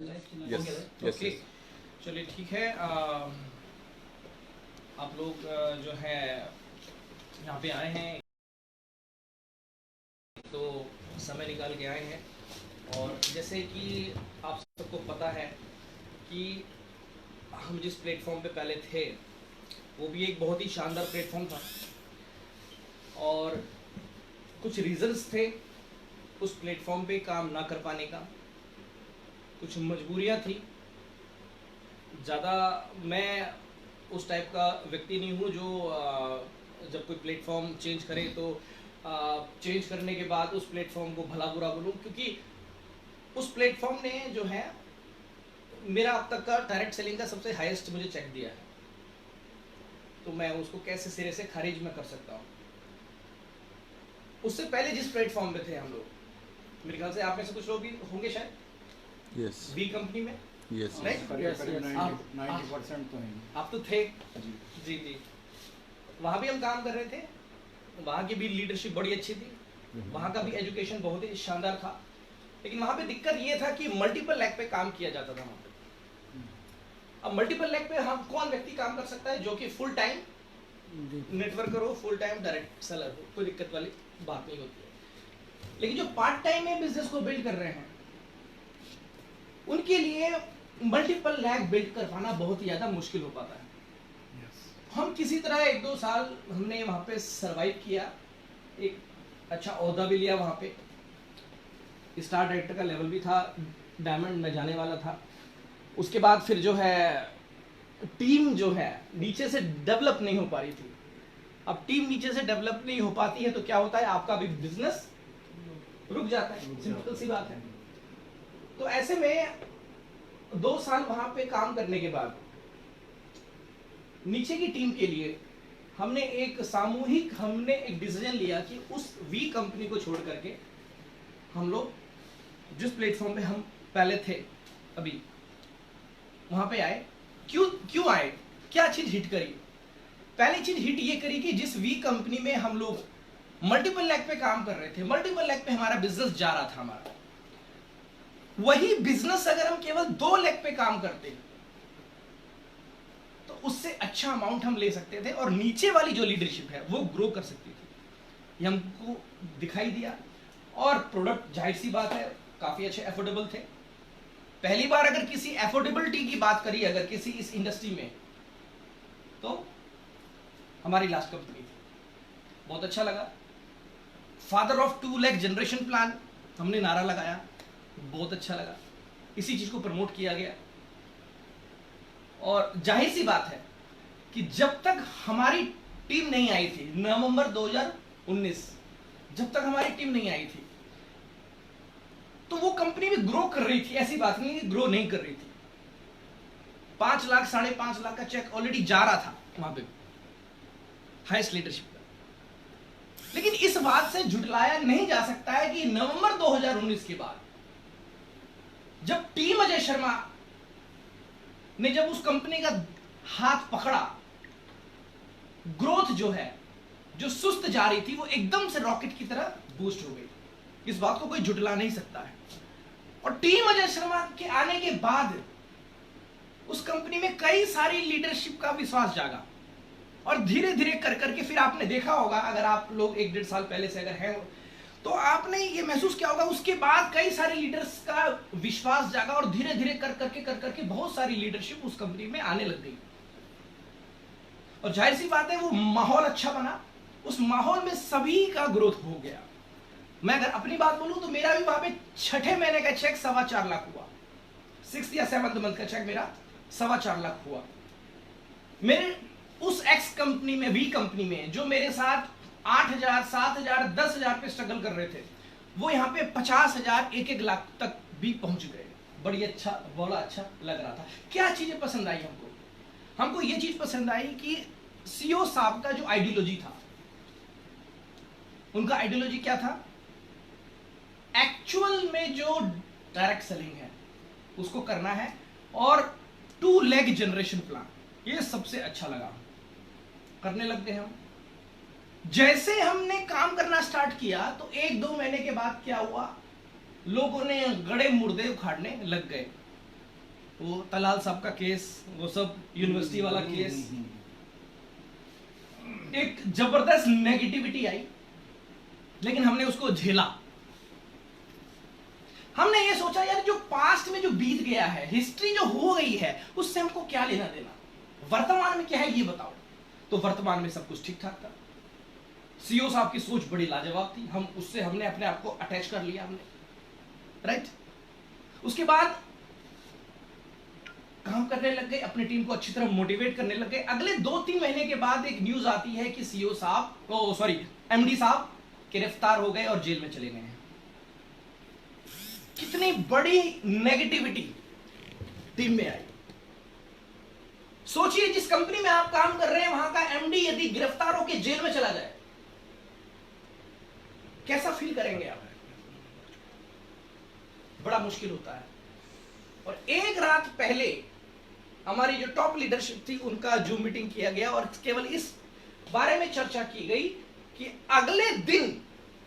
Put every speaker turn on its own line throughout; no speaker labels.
Okay, चलिए ठीक है। आप लोग जो है यहाँ पे आए हैं तो समय निकाल के आए हैं, और जैसे कि आप सबको पता है कि हम जिस प्लेटफॉर्म पे पहले थे वो भी एक बहुत ही शानदार प्लेटफॉर्म था, और कुछ रीजंस थे उस प्लेटफॉर्म पे काम ना कर पाने का, कुछ मजबूरियां थी। ज़्यादा मैं उस टाइप का व्यक्ति नहीं हूँ जो जब कोई प्लेटफॉर्म चेंज करे तो चेंज करने के बाद उस प्लेटफॉर्म को भला बुरा बोलूँ, क्योंकि उस प्लेटफॉर्म ने जो है मेरा अब तक का डायरेक्ट सेलिंग का सबसे हाईएस्ट मुझे चेक दिया है, तो मैं उसको कैसे सिरे से खारिज में कर सकता हूँ। उससे पहले जिस प्लेटफॉर्म पे थे हम लोग, मेरे ख्याल से आप में से कुछ लोग भी होंगे शायद,
यस
वी कंपनी में,
यस
राइट?
90% तो हैं।
आप तो थे जी जी। वहाँ भी हम काम कर रहे थे, वहाँ की भी लीडरशिप बड़ी अच्छी थी, वहाँ का भी एजुकेशन बहुत ही शानदार था, लेकिन वहाँ पे दिक्कत ये था कि मल्टीपल लैग पे काम किया जाता था वहाँ पे। अब मल्टीपल लैग पे हम कौन व्यक्ति काम कर सकता है जो कि फुल टाइम नेटवर्कर हो, फुल टाइम डायरेक्ट सेलर हो, कोई दिक्कत वाली बात नहीं होती है। लेकिन जो पार्ट टाइम में बिजनेस को बिल्ड कर रहे हैं उनके लिए मल्टीपल लैग बिल्ड कर पाना बहुत ही ज़्यादा मुश्किल हो पाता है। हम किसी तरह 1-2 साल हमने वहाँ पे सरवाइव किया, एक अच्छा ओहदा भी लिया, वहाँ पे स्टार डायरेक्टर का लेवल भी था, डायमंड में जाने वाला था। उसके बाद फिर जो है टीम जो है नीचे से डेवलप नहीं हो पा रही थी। अब टीम नीचे से डेवलप नहीं हो पाती है तो क्या होता है, आपका भी बिजनेस रुक जाता है, सिंपल सी बात है। तो ऐसे में 2 साल वहां पे काम करने के बाद नीचे की टीम के लिए हमने एक डिसीजन लिया कि उस वी कंपनी को छोड़ करके हम लोग जिस प्लेटफॉर्म पे हम पहले थे अभी वहां पे आए। क्यों आए, क्या चीज हिट करी? पहली चीज हिट ये करी कि जिस वी कंपनी में हम लोग मल्टीपल लैग पे काम कर रहे थे, मल्टीपल लैग पे हमारा बिजनेस जा रहा था, हमारा वही बिजनेस अगर हम केवल 2 लैग पे काम करते तो उससे अच्छा अमाउंट हम ले सकते थे और नीचे वाली जो लीडरशिप है वो ग्रो कर सकती थी। ये हमको दिखाई दिया, और प्रोडक्ट जाहिर सी बात है काफी अच्छे अफोर्डेबल थे। पहली बार अगर किसी अफोर्डेबिलिटी की बात करी अगर किसी इस इंडस्ट्री में तो हमारी लास्ट कंपनी थी। बहुत अच्छा लगा। Father of 2 lag generation plan हमने नारा लगाया, बहुत अच्छा लगा। इसी चीज को प्रमोट किया गया, और जाहिर सी बात है कि जब तक हमारी टीम नहीं आई थी नवंबर 2019, जब तक हमारी टीम नहीं आई थी तो वो कंपनी भी ग्रो कर रही थी। ऐसी बात नहीं ग्रो नहीं कर रही थी। 5 लाख 5.5 लाख का चेक ऑलरेडी जा रहा था वहां पे हाईएस्ट लीडरशिप का। लेकिन इस बात से झुटलाया नहीं जा सकता है कि नवंबर 2019 के बाद जब टीम अजय शर्मा ने जब उस कंपनी का हाथ पकड़ा, ग्रोथ जो है जो सुस्त जा रही थी वो एकदम से रॉकेट की तरह बूस्ट हो गई। इस बात को कोई झुटला नहीं सकता है। और टीम अजय शर्मा के आने के बाद उस कंपनी में कई सारी लीडरशिप का विश्वास जागा, और धीरे धीरे कर करके फिर आपने देखा होगा, अगर आप लोग 1-1.5 साल पहले से अगर हैं तो आपने ये महसूस किया होगा, उसके बाद कई सारे लीडर्स का विश्वास जागा और धीरे धीरे कर करके बहुत सारी लीडरशिप उस कंपनी में आने लग गई। और जाहिर सी बात है वो माहौल अच्छा बना, उस माहौल में सभी का ग्रोथ हो गया। मैं अगर अपनी बात बोलूं तो मेरा भी वहां पे 6ठे महीने का चेक 4.25 लाख हुआ। 6th या 7th मंथ का चेक मेरा 4.25 लाख हुआ। मेरे उस एक्स कंपनी में, वी कंपनी में, जो मेरे साथ 8,000, 7,000, 10,000 पे स्ट्रगल कर रहे थे, वो यहाँ पे 50,000, 1-1 लाख तक भी पहुंच गए। बड़ी अच्छा, बड़ा अच्छा लग रहा था। क्या चीजें पसंद आई हमको? हमको ये चीज पसंद आई कि सीईओ साहब का जो आइडियोलॉजी था, उनका आइडियोलॉजी क्या था? एक्चुअल में जो डायरेक्ट सेलिंग है उसको करना है, और 2 लैग जनरेशन प्लान, ये सबसे अच्छा लगा। करने लग गए हम। जैसे हमने काम करना स्टार्ट किया तो 1-2 महीने के बाद क्या हुआ, लोगों ने गड़े मुर्दे उखाड़ने लग गए। वो तलाल साहब का केस, वो सब यूनिवर्सिटी वाला केस, एक जबरदस्त नेगेटिविटी आई, लेकिन हमने उसको झेला। हमने ये सोचा यार जो पास्ट में जो बीत गया है, हिस्ट्री जो हो गई है, उससे हमको क्या लेना देना, वर्तमान में क्या है ये बताओ। तो वर्तमान में सब कुछ ठीक ठाक था। सीईओ साहब की सोच बड़ी लाजवाब थी, हम उससे हमने अपने आप को अटैच कर लिया हमने, राइट। उसके बाद काम करने लग गए, अपनी टीम को अच्छी तरह मोटिवेट करने लग गए। अगले 2-3 महीने के बाद एक न्यूज आती है कि सीईओ साहब, एमडी साहब गिरफ्तार हो गए और जेल में चले गए हैं। कितनी बड़ी नेगेटिविटी टीम में आई। सोचिए जिस कंपनी में आप काम कर रहे हैं वहां का एमडी यदि गिरफ्तार होकर जेल में चला जाए, कैसा फील करेंगे आप? बड़ा मुश्किल होता है। और एक रात पहले हमारी जो टॉप लीडरशिप थी उनका जूम मीटिंग किया गया और केवल इस बारे में चर्चा की गई कि अगले दिन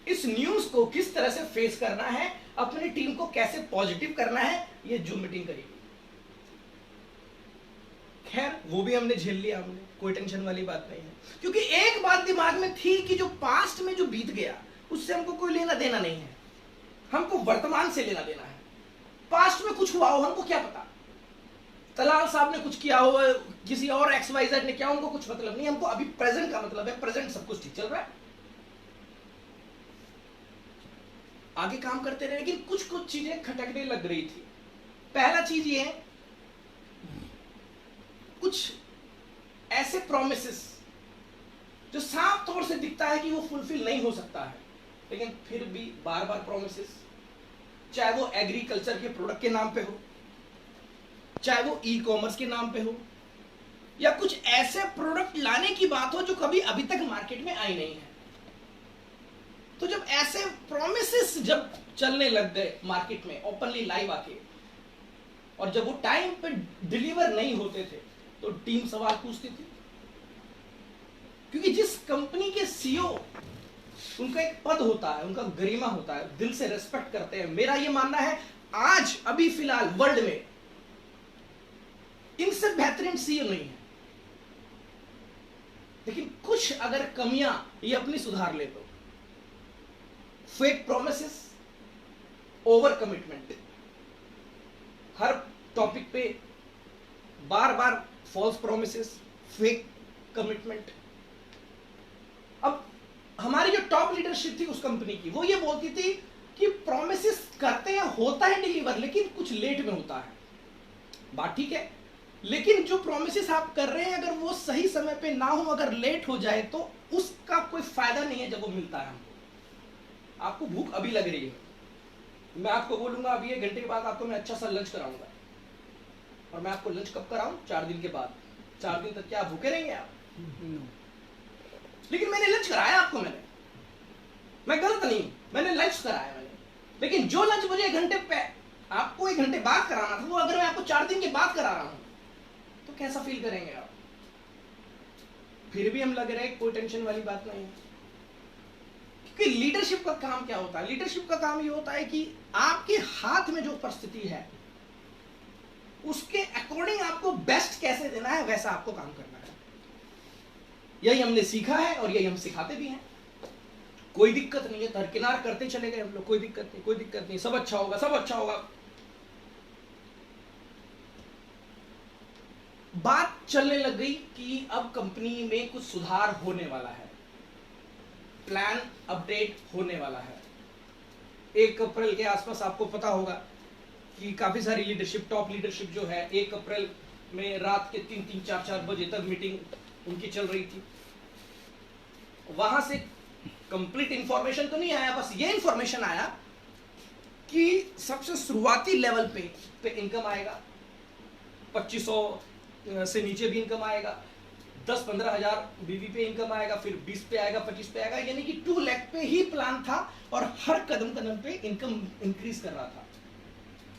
इस न्यूज को किस तरह से फेस करना है, अपनी टीम को कैसे पॉजिटिव करना है, ये जूम मीटिंग करी। खैर वो भी हमने झेल लिया, हमने कोई टेंशन वाली बात नहीं है, क्योंकि एक बात दिमाग में थी कि जो पास्ट में जो बीत गया उससे हमको कोई लेना देना नहीं है, हमको वर्तमान से लेना देना है। पास्ट में कुछ हुआ हो हमको क्या पता, तलाल साहब ने कुछ किया हो, किसी और XYZ ने किया, उनको कुछ मतलब नहीं, हमको अभी प्रेजेंट का मतलब है, प्रेजेंट सब कुछ ठीक चल रहा है, आगे काम करते रहे। लेकिन कुछ कुछ चीजें खटकने लग रही थी। पहला चीज ये है, कुछ ऐसे प्रोमिसेस जो साफ तौर से दिखता है कि वो फुलफिल नहीं हो सकता है, लेकिन फिर भी बार बार प्रोमिसेस, चाहे वो एग्रीकल्चर के प्रोडक्ट के नाम पे हो, चाहे वो ई-कॉमर्स के नाम पे हो, या कुछ ऐसे प्रोडक्ट लाने की बात हो जो कभी अभी तक मार्केट में आई नहीं है। तो जब ऐसे प्रोमिसेस जब चलने लग गए मार्केट में ओपनली लाइव आके, और जब वो टाइम पे डिलीवर नहीं होते थे, तो टीम सवाल पूछती थी। क्योंकि जिस कंपनी के सीईओ, उनका एक पद होता है, उनका गरिमा होता है, दिल से रेस्पेक्ट करते हैं। मेरा ये मानना है आज अभी फिलहाल वर्ल्ड में इनसे बेहतरीन सीईओ नहीं है, लेकिन कुछ अगर कमियां ये अपनी सुधार ले तो, फेक प्रोमिसेस, ओवर कमिटमेंट, हर टॉपिक पे बार बार फॉल्स प्रोमिसेस, फेक कमिटमेंट। अब हमारी जो टॉप लीडरशिप थी उस कंपनी की, वो ये बोलती थी कि प्रोमिसेस करते हैं, होता है डिलीवर, लेकिन कुछ लेट में होता है। बात ठीक है, लेकिन जो प्रोमिसेस आप कर रहे हैं अगर वो सही समय पे ना हो, अगर लेट हो जाए तो उसका कोई फायदा नहीं है जब वो मिलता है हमको। आपको भूख अभी लग रही है, मैं आपको बोलूंगा अभी 1 घंटे के बाद आपको मैं अच्छा सा लंच कराऊंगा, और मैं आपको लंच कब कराऊं? 4 दिन के बाद। 4 दिन तक क्या भूखे रहेंगे आप? लेकिन मैंने लंच कराया आपको, मैं गलत नहीं, मैंने लंच कराया मैंने। लेकिन जो लंच मुझे 1 घंटे पे आपको 1 घंटे बाद कराना था, वो अगर मैं आपको 4 दिन के बाद करा रहा हूं तो कैसा फील करेंगे आप? फिर भी हम लग रहे हैं कोई टेंशन वाली बात नहीं है। क्योंकि लीडरशिप का काम क्या होता है? लीडरशिप का काम ये होता है कि आपके हाथ में जो परिस्थिति है उसके अकॉर्डिंग आपको बेस्ट कैसे देना है, वैसा आपको काम करना है। यही हमने सीखा है और यही हम सिखाते भी हैं। कोई दिक्कत नहीं है, दरकिनार करते चले गए हम लोग, कोई दिक्कत नहीं, कोई दिक्कत नहीं, सब अच्छा होगा, सब अच्छा होगा। बात चलने लग गई कि अब कंपनी में कुछ सुधार होने वाला है, प्लान अपडेट होने वाला है। 1 अप्रैल के आसपास आपको पता होगा कि काफी सारी लीडरशिप, टॉप लीडरशिप जो है, 1 अप्रैल में रात के 3-3, 4-4 बजे तक मीटिंग उनकी चल रही थी। वहां से कंप्लीट इंफॉर्मेशन तो नहीं आया, बस ये इंफॉर्मेशन आया कि सबसे शुरुआती लेवल पे इनकम आएगा, 2500 से नीचे भी इनकम आएगा, 10-15 हजार बीवी पे इनकम आएगा, फिर 20 पे आएगा, 25 पे आएगा, यानी कि 2 लाख पे ही प्लान था और हर कदम कदम पे इनकम इंक्रीज कर रहा था।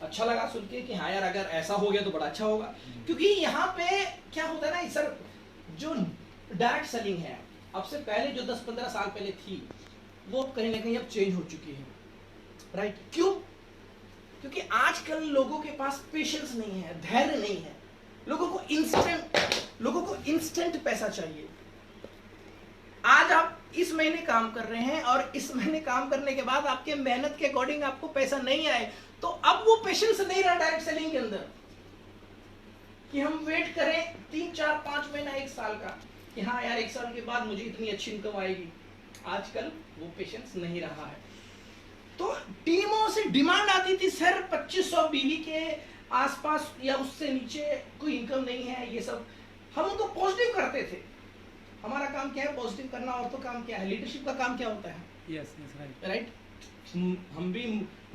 अच्छा लगा सुन के कि हाँ यार अगर ऐसा हो गया तो बड़ा अच्छा होगा। क्योंकि यहाँ पे क्या होता है ना सर, जो डायरेक्ट सेलिंग है अब से पहले जो 10-15 साल पहले थी, वो कहीं ना कहीं अब चेंज हो चुकी है, राइट? क्यों? क्योंकि आजकल लोगों के पास पेशेंस नहीं है, धैर्य नहीं है। लोगों को इंस्टेंट पैसा चाहिए। आज आप इस महीने काम कर रहे हैं और इस महीने काम करने के बाद आपके मेहनत के अकॉर्डिंग आपको पैसा नहीं आए, तो अब वो पेशेंस नहीं रहा डायरेक्ट सेलिंग के अंदर कि हम वेट करें 3, 4, 5 महीना, 1 साल का कि हाँ यार 1 साल के बाद मुझे इतनी अच्छी इनकम आएगी। आजकल वो पेशेंस नहीं रहा है। तो टीमों से डिमांड आती थी, सर 2500 बीवी के आसपास या उससे नीचे कोई इनकम नहीं है, ये सब। हम उनको पॉजिटिव करते थे। हमारा काम क्या है? पॉजिटिव करना। और तो काम क्या है? लीडरशिप का काम क्या होता है?
Yes
right. हम भी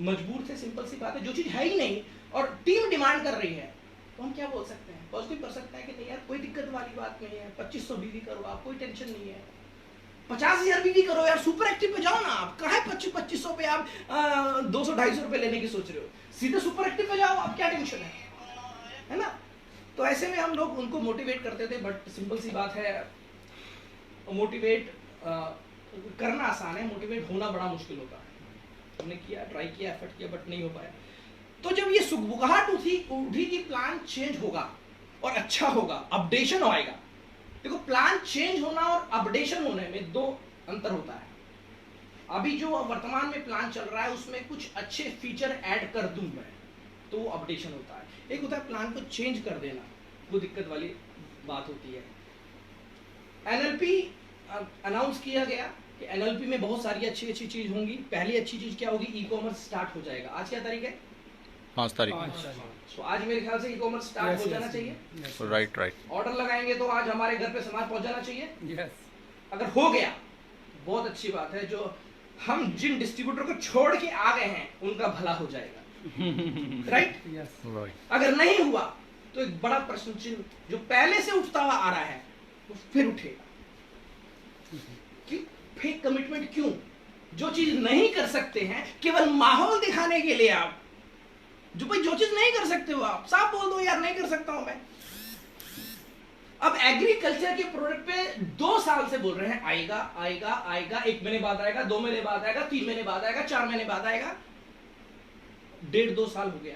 मजबूर थे, सिंपल सी बात है। जो चीज है ही नहीं और टीम डिमांड कर रही है, तो हम क्या बोल सकते हैं? पॉजिटिव कर सकते हैं कि नहीं यार कोई दिक्कत वाली बात नहीं है, 2500 बीवी करो आप, कोई टेंशन नहीं है। 50,000 बीवी करो यार, सुपर एक्टिव पे जाओ ना। आप कहाँ 2500 पे आप 200-250 रुपए लेने की सोच रहे हो? सीधे सुपर एक्टिव पे जाओ, आप क्या टेंशन है ना? तो ऐसे में हम लोग उनको मोटिवेट करते थे। बट सिंपल सी बात है, मोटिवेट करना आसान है, मोटिवेट होना बड़ा मुश्किल होता है। हमने किया, ट्राई किया, एफर्ट किया, बट नहीं हो पाया। तो जब ये सुगबुगाहट उठी कि प्लान चेंज होगा और अच्छा होगा, अपडेशन आएगा। देखो, प्लान चेंज होना और अपडेशन होने में 2 अंतर होता है। अभी जो वर्तमान में प्लान चल रहा है उसमें कुछ अच्छे फीचर ऐड कर दूं मैं, तो वो अपडेशन होता है। एक होता है प्लान को चेंज कर देना, वो दिक्कत वाली बात होती है। एनएलपी अनाउंस किया गया कि एनएलपी में बहुत सारी अच्छी चीज होंगी। पहली अच्छी चीज क्या होगी? ई कॉमर्स स्टार्ट हो जाएगा। आज क्या तारीख है?
5 तारीख।
तो आज मेरे ख्याल से ई कॉमर्स स्टार्ट हो जाना चाहिए।
राइट।
ऑर्डर लगाएंगे तो आज हमारे घर पे सामान पहुंच जाना चाहिए।
यस।
अगर हो गया बहुत अच्छी बात है। जो हम जिन डिस्ट्रीब्यूटर को छोड़ के आ गए हैं उनका भला हो जाएगा। राइट।
यस।
अगर नहीं हुआ तो एक बड़ा प्रश्न चिन्ह जो पहले से उठता हुआ आ रहा है वो फिर उठेगा कि फेक कमिटमेंट क्यों? जो चीज नहीं कर सकते हैं केवल माहौल दिखाने के लिए आप, जो चीज नहीं कर सकते हो आप साफ बोल दो, यार नहीं कर सकता हूं मैं। अब एग्रीकल्चर के प्रोडक्ट पे 2 साल से बोल रहे हैं आएगा आएगा आएगा, 1 महीने बाद आएगा, 2 महीने बाद आएगा, 3 महीने बाद आएगा, 4 महीने बाद आएगा। 1.5-2 साल हो गया।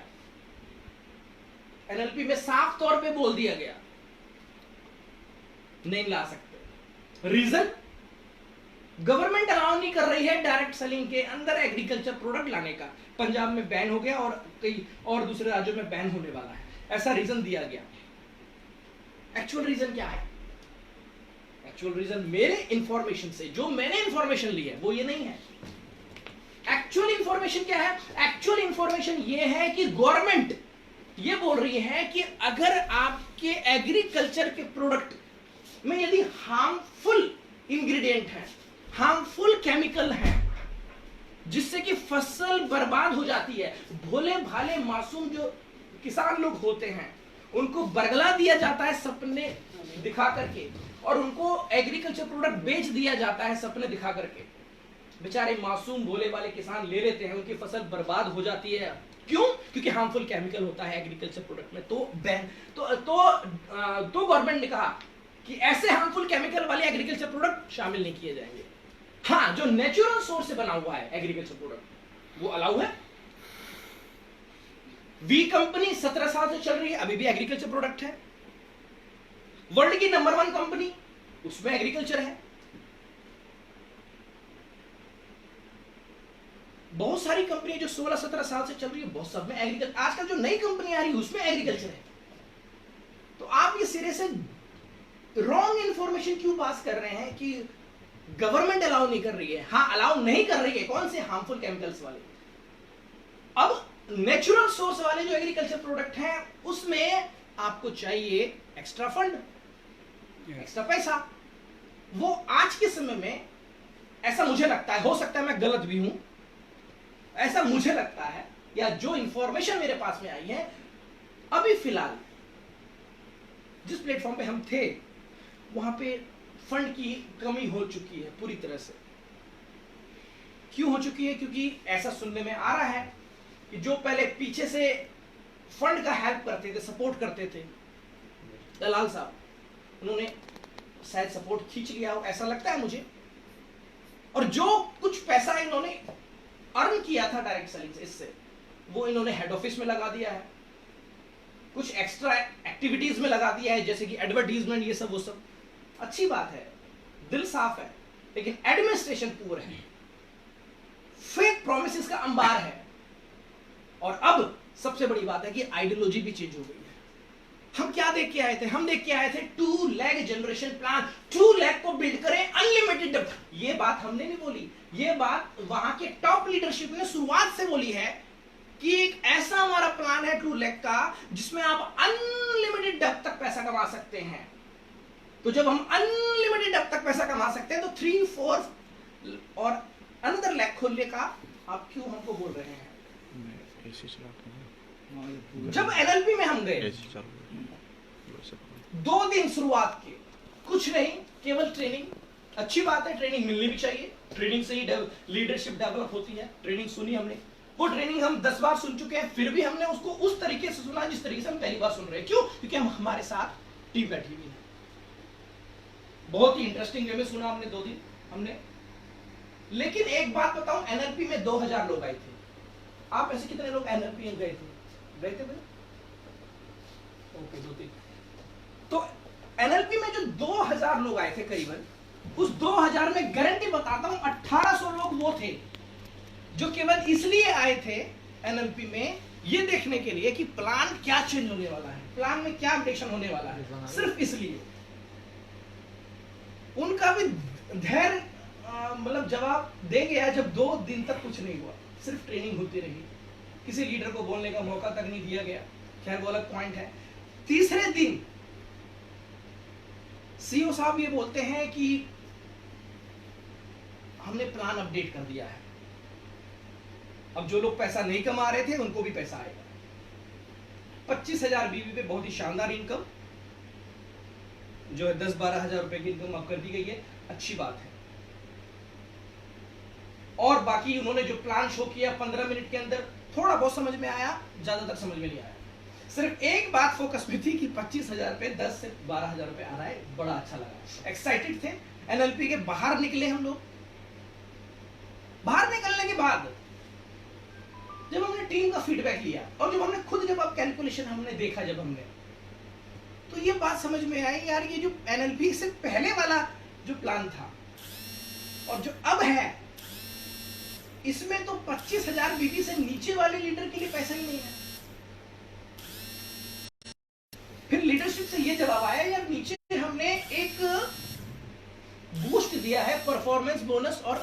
एनएलपी में साफ तौर पे बोल दिया गया नहीं ला सकते। रीजन, गवर्नमेंट अलाउ नहीं कर रही है डायरेक्ट सेलिंग के अंदर एग्रीकल्चर प्रोडक्ट लाने का। पंजाब में बैन हो गया और कई और दूसरे राज्यों में बैन होने वाला है, ऐसा रीजन दिया गया। एक्चुअल रीजन क्या है? एक्चुअल रीजन मेरे इंफॉर्मेशन से, जो मैंने इंफॉर्मेशन ली है, वो ये नहीं है। एक्चुअल इंफॉर्मेशन क्या है? एक्चुअल इंफॉर्मेशन ये है कि गवर्नमेंट ये बोल रही है कि अगर आपके एग्रीकल्चर के प्रोडक्ट में यदि हार्मफुल इंग्रेडिएंट है, हार्मफुल केमिकल है, जिससे कि फसल बर्बाद हो जाती है, भोले भाले मासूम जो किसान लोग होते हैं उनको बरगला दिया जाता है सपने दिखा करके, और उनको एग्रीकल्चर प्रोडक्ट बेच दिया जाता है सपने दिखा करके। बेचारे मासूम भोले वाले किसान ले लेते हैं, उनकी फसल बर्बाद हो जाती है। क्यों? क्योंकि हार्मफुल केमिकल होता है एग्रीकल्चर प्रोडक्ट में। तो बैन तो गवर्नमेंट ने कहा कि ऐसे हार्मफुल केमिकल वाले एग्रीकल्चर प्रोडक्ट शामिल नहीं किए जाएंगे। हाँ, जो नेचुरल सोर्स से बना हुआ है एग्रीकल्चर प्रोडक्ट वो अलाउ है। वी कंपनी 17 साल से चल रही है, अभी भी एग्रीकल्चर प्रोडक्ट है। वर्ल्ड की नंबर 1 कंपनी, उसमें एग्रीकल्चर है। बहुत सारी कंपनी जो 16-17 साल से चल रही है, बहुत सब में एग्रीकल्चर। आजकल जो नई कंपनी आ रही है उसमें एग्रीकल्चर है। तो आप ये सिरे से रॉन्ग इंफॉर्मेशन क्यों पास कर रहे हैं कि गवर्नमेंट अलाउ नहीं कर रही है? हाँ, अलाउ नहीं कर रही है। कौन से? हार्मफुल केमिकल्स वाले। अब नेचुरल सोर्स वाले जो एग्रीकल्चर प्रोडक्ट हैं उसमें आपको चाहिए एक्स्ट्रा फंड, एक्स्ट्रा पैसा। वो आज के समय में, ऐसा मुझे लगता है, हो सकता है मैं गलत भी हूं, ऐसा मुझे लगता है, या जो इंफॉर्मेशन मेरे पास में आई है, अभी फिलहाल जिस प्लेटफॉर्म पे हम थे वहां पे फंड की कमी हो चुकी है पूरी तरह से। क्यों हो चुकी है? क्योंकि ऐसा सुनने में आ रहा है कि जो पहले पीछे से फंड का हेल्प करते थे, सपोर्ट करते थे, दलाल साहब, उन्होंने शायद सपोर्ट खींच लिया हो, ऐसा लगता है मुझे। और जो कुछ पैसा इन्होंने अर्न किया था डायरेक्ट सेलिंग से, इससे वो इन्होंने हेड ऑफिस में लगा दिया है, कुछ एक्स्ट्रा एक्टिविटीज में लगा दिया है जैसे कि एडवर्टीजमेंट, ये सब वो सब। अच्छी बात है, दिल साफ है, लेकिन एडमिनिस्ट्रेशन पुअर है, फेक प्रोमिसेस का अंबार है। और अब सबसे बड़ी बात है कि आइडियोलॉजी भी चेंज हो गई है। हम क्या देख के आए थे? हम देख के आए थे 2 लाख जनरेशन प्लान, 2 लाख को बिल्ड करें अनलिमिटेड डेप्थ। ये बात हमने नहीं बोली, ये बात वहां के टॉप लीडरशिप ने शुरुआत से बोली है कि एक ऐसा हमारा प्लान है 2 लाख का जिसमें आप अनलिमिटेड डेप्थ तक पैसा कमा सकते हैं। तो जब हम अनलिमिटेड डेप्थ तक पैसा कमा सकते हैं तो 3, 4 और अनदर लाख खोलने का आप क्यों हमको बोल रहे हैं? जब एनएलपी में हम गए 2 दिन शुरुआत के, कुछ नहीं, केवल ट्रेनिंग। अच्छी बात है, ट्रेनिंग मिलनी भी चाहिए, ट्रेनिंग से ही लीडरशिप डेवलप होती है। ट्रेनिंग सुनी हमने, वो ट्रेनिंग हम 10 बार सुन चुके हैं, फिर भी हमने उसको उस तरीके से सुना जिस तरीके से हम पहली बार सुन रहे हैं। क्यों? क्योंकि हम हमारे साथ टीम बैठी हुई है। बहुत ही इंटरेस्टिंग वे में सुना हमने 2 दिन हमने। लेकिन एक बात बताऊं, एनएलपी में 2000 लोग आए थे। आप ऐसे कितने लोग एनएलपी में गए थे? ओके, 2-3। तो एनएलपी में जो 2000 लोग आए थे करीबन, उस 2000 में गारंटी बताता हूं 1800 लोग वो थे जो केवल इसलिए आए थे एनएलपी में ये देखने के लिए कि प्लान क्या चेंज होने वाला है, प्लान में क्या अपडेशन होने वाला है। सिर्फ इसलिए उनका भी धैर्य मतलब जवाब दे गया जब 2 दिन तक कुछ नहीं हुआ, सिर्फ ट्रेनिंग होती रही, किसी लीडर को बोलने का मौका तक नहीं दिया गया। खैर वो अलग पॉइंट है। तीसरे दिन सीईओ साहब ये बोलते हैं कि हमने प्लान अपडेट कर दिया है, अब जो लोग पैसा नहीं कमा रहे थे उनको भी पैसा आएगा। 25,000 बीवी पे बहुत ही शानदार इनकम जो है 10-12 हजार रुपए की इनकम अब कर दी गई है, अच्छी बात है। और बाकी उन्होंने जो प्लान शो किया 15 मिनट के अंदर, थोड़ा बहुत समझ में आया, ज्यादातर समझ में नहीं आया। सिर्फ एक बात फोकस में थी कि 25,000 पे 10 से 12,000 रुपए आ रहा है, बड़ा अच्छा लगा, एक्साइटेड थे। एनएलपी के बाहर निकले हम लोग। बाहर निकलने के बाद जब हमने टीम का फीडबैक लिया और जब हमने खुद जब अब कैलकुलेशन हमने देखा, जब हमने, तो ये बात समझ में आई यार, ये जो एनएलपी से पहले वाला जो प्लान था और जो अब है, इसमें तो 25,000 बीबी से नीचे वाले लीडर के लिए पैसा ही नहीं है। फिर लीडरशिप से ये जवाब आया यार, नीचे हमने एक बूस्ट दिया है परफॉर्मेंस बोनस और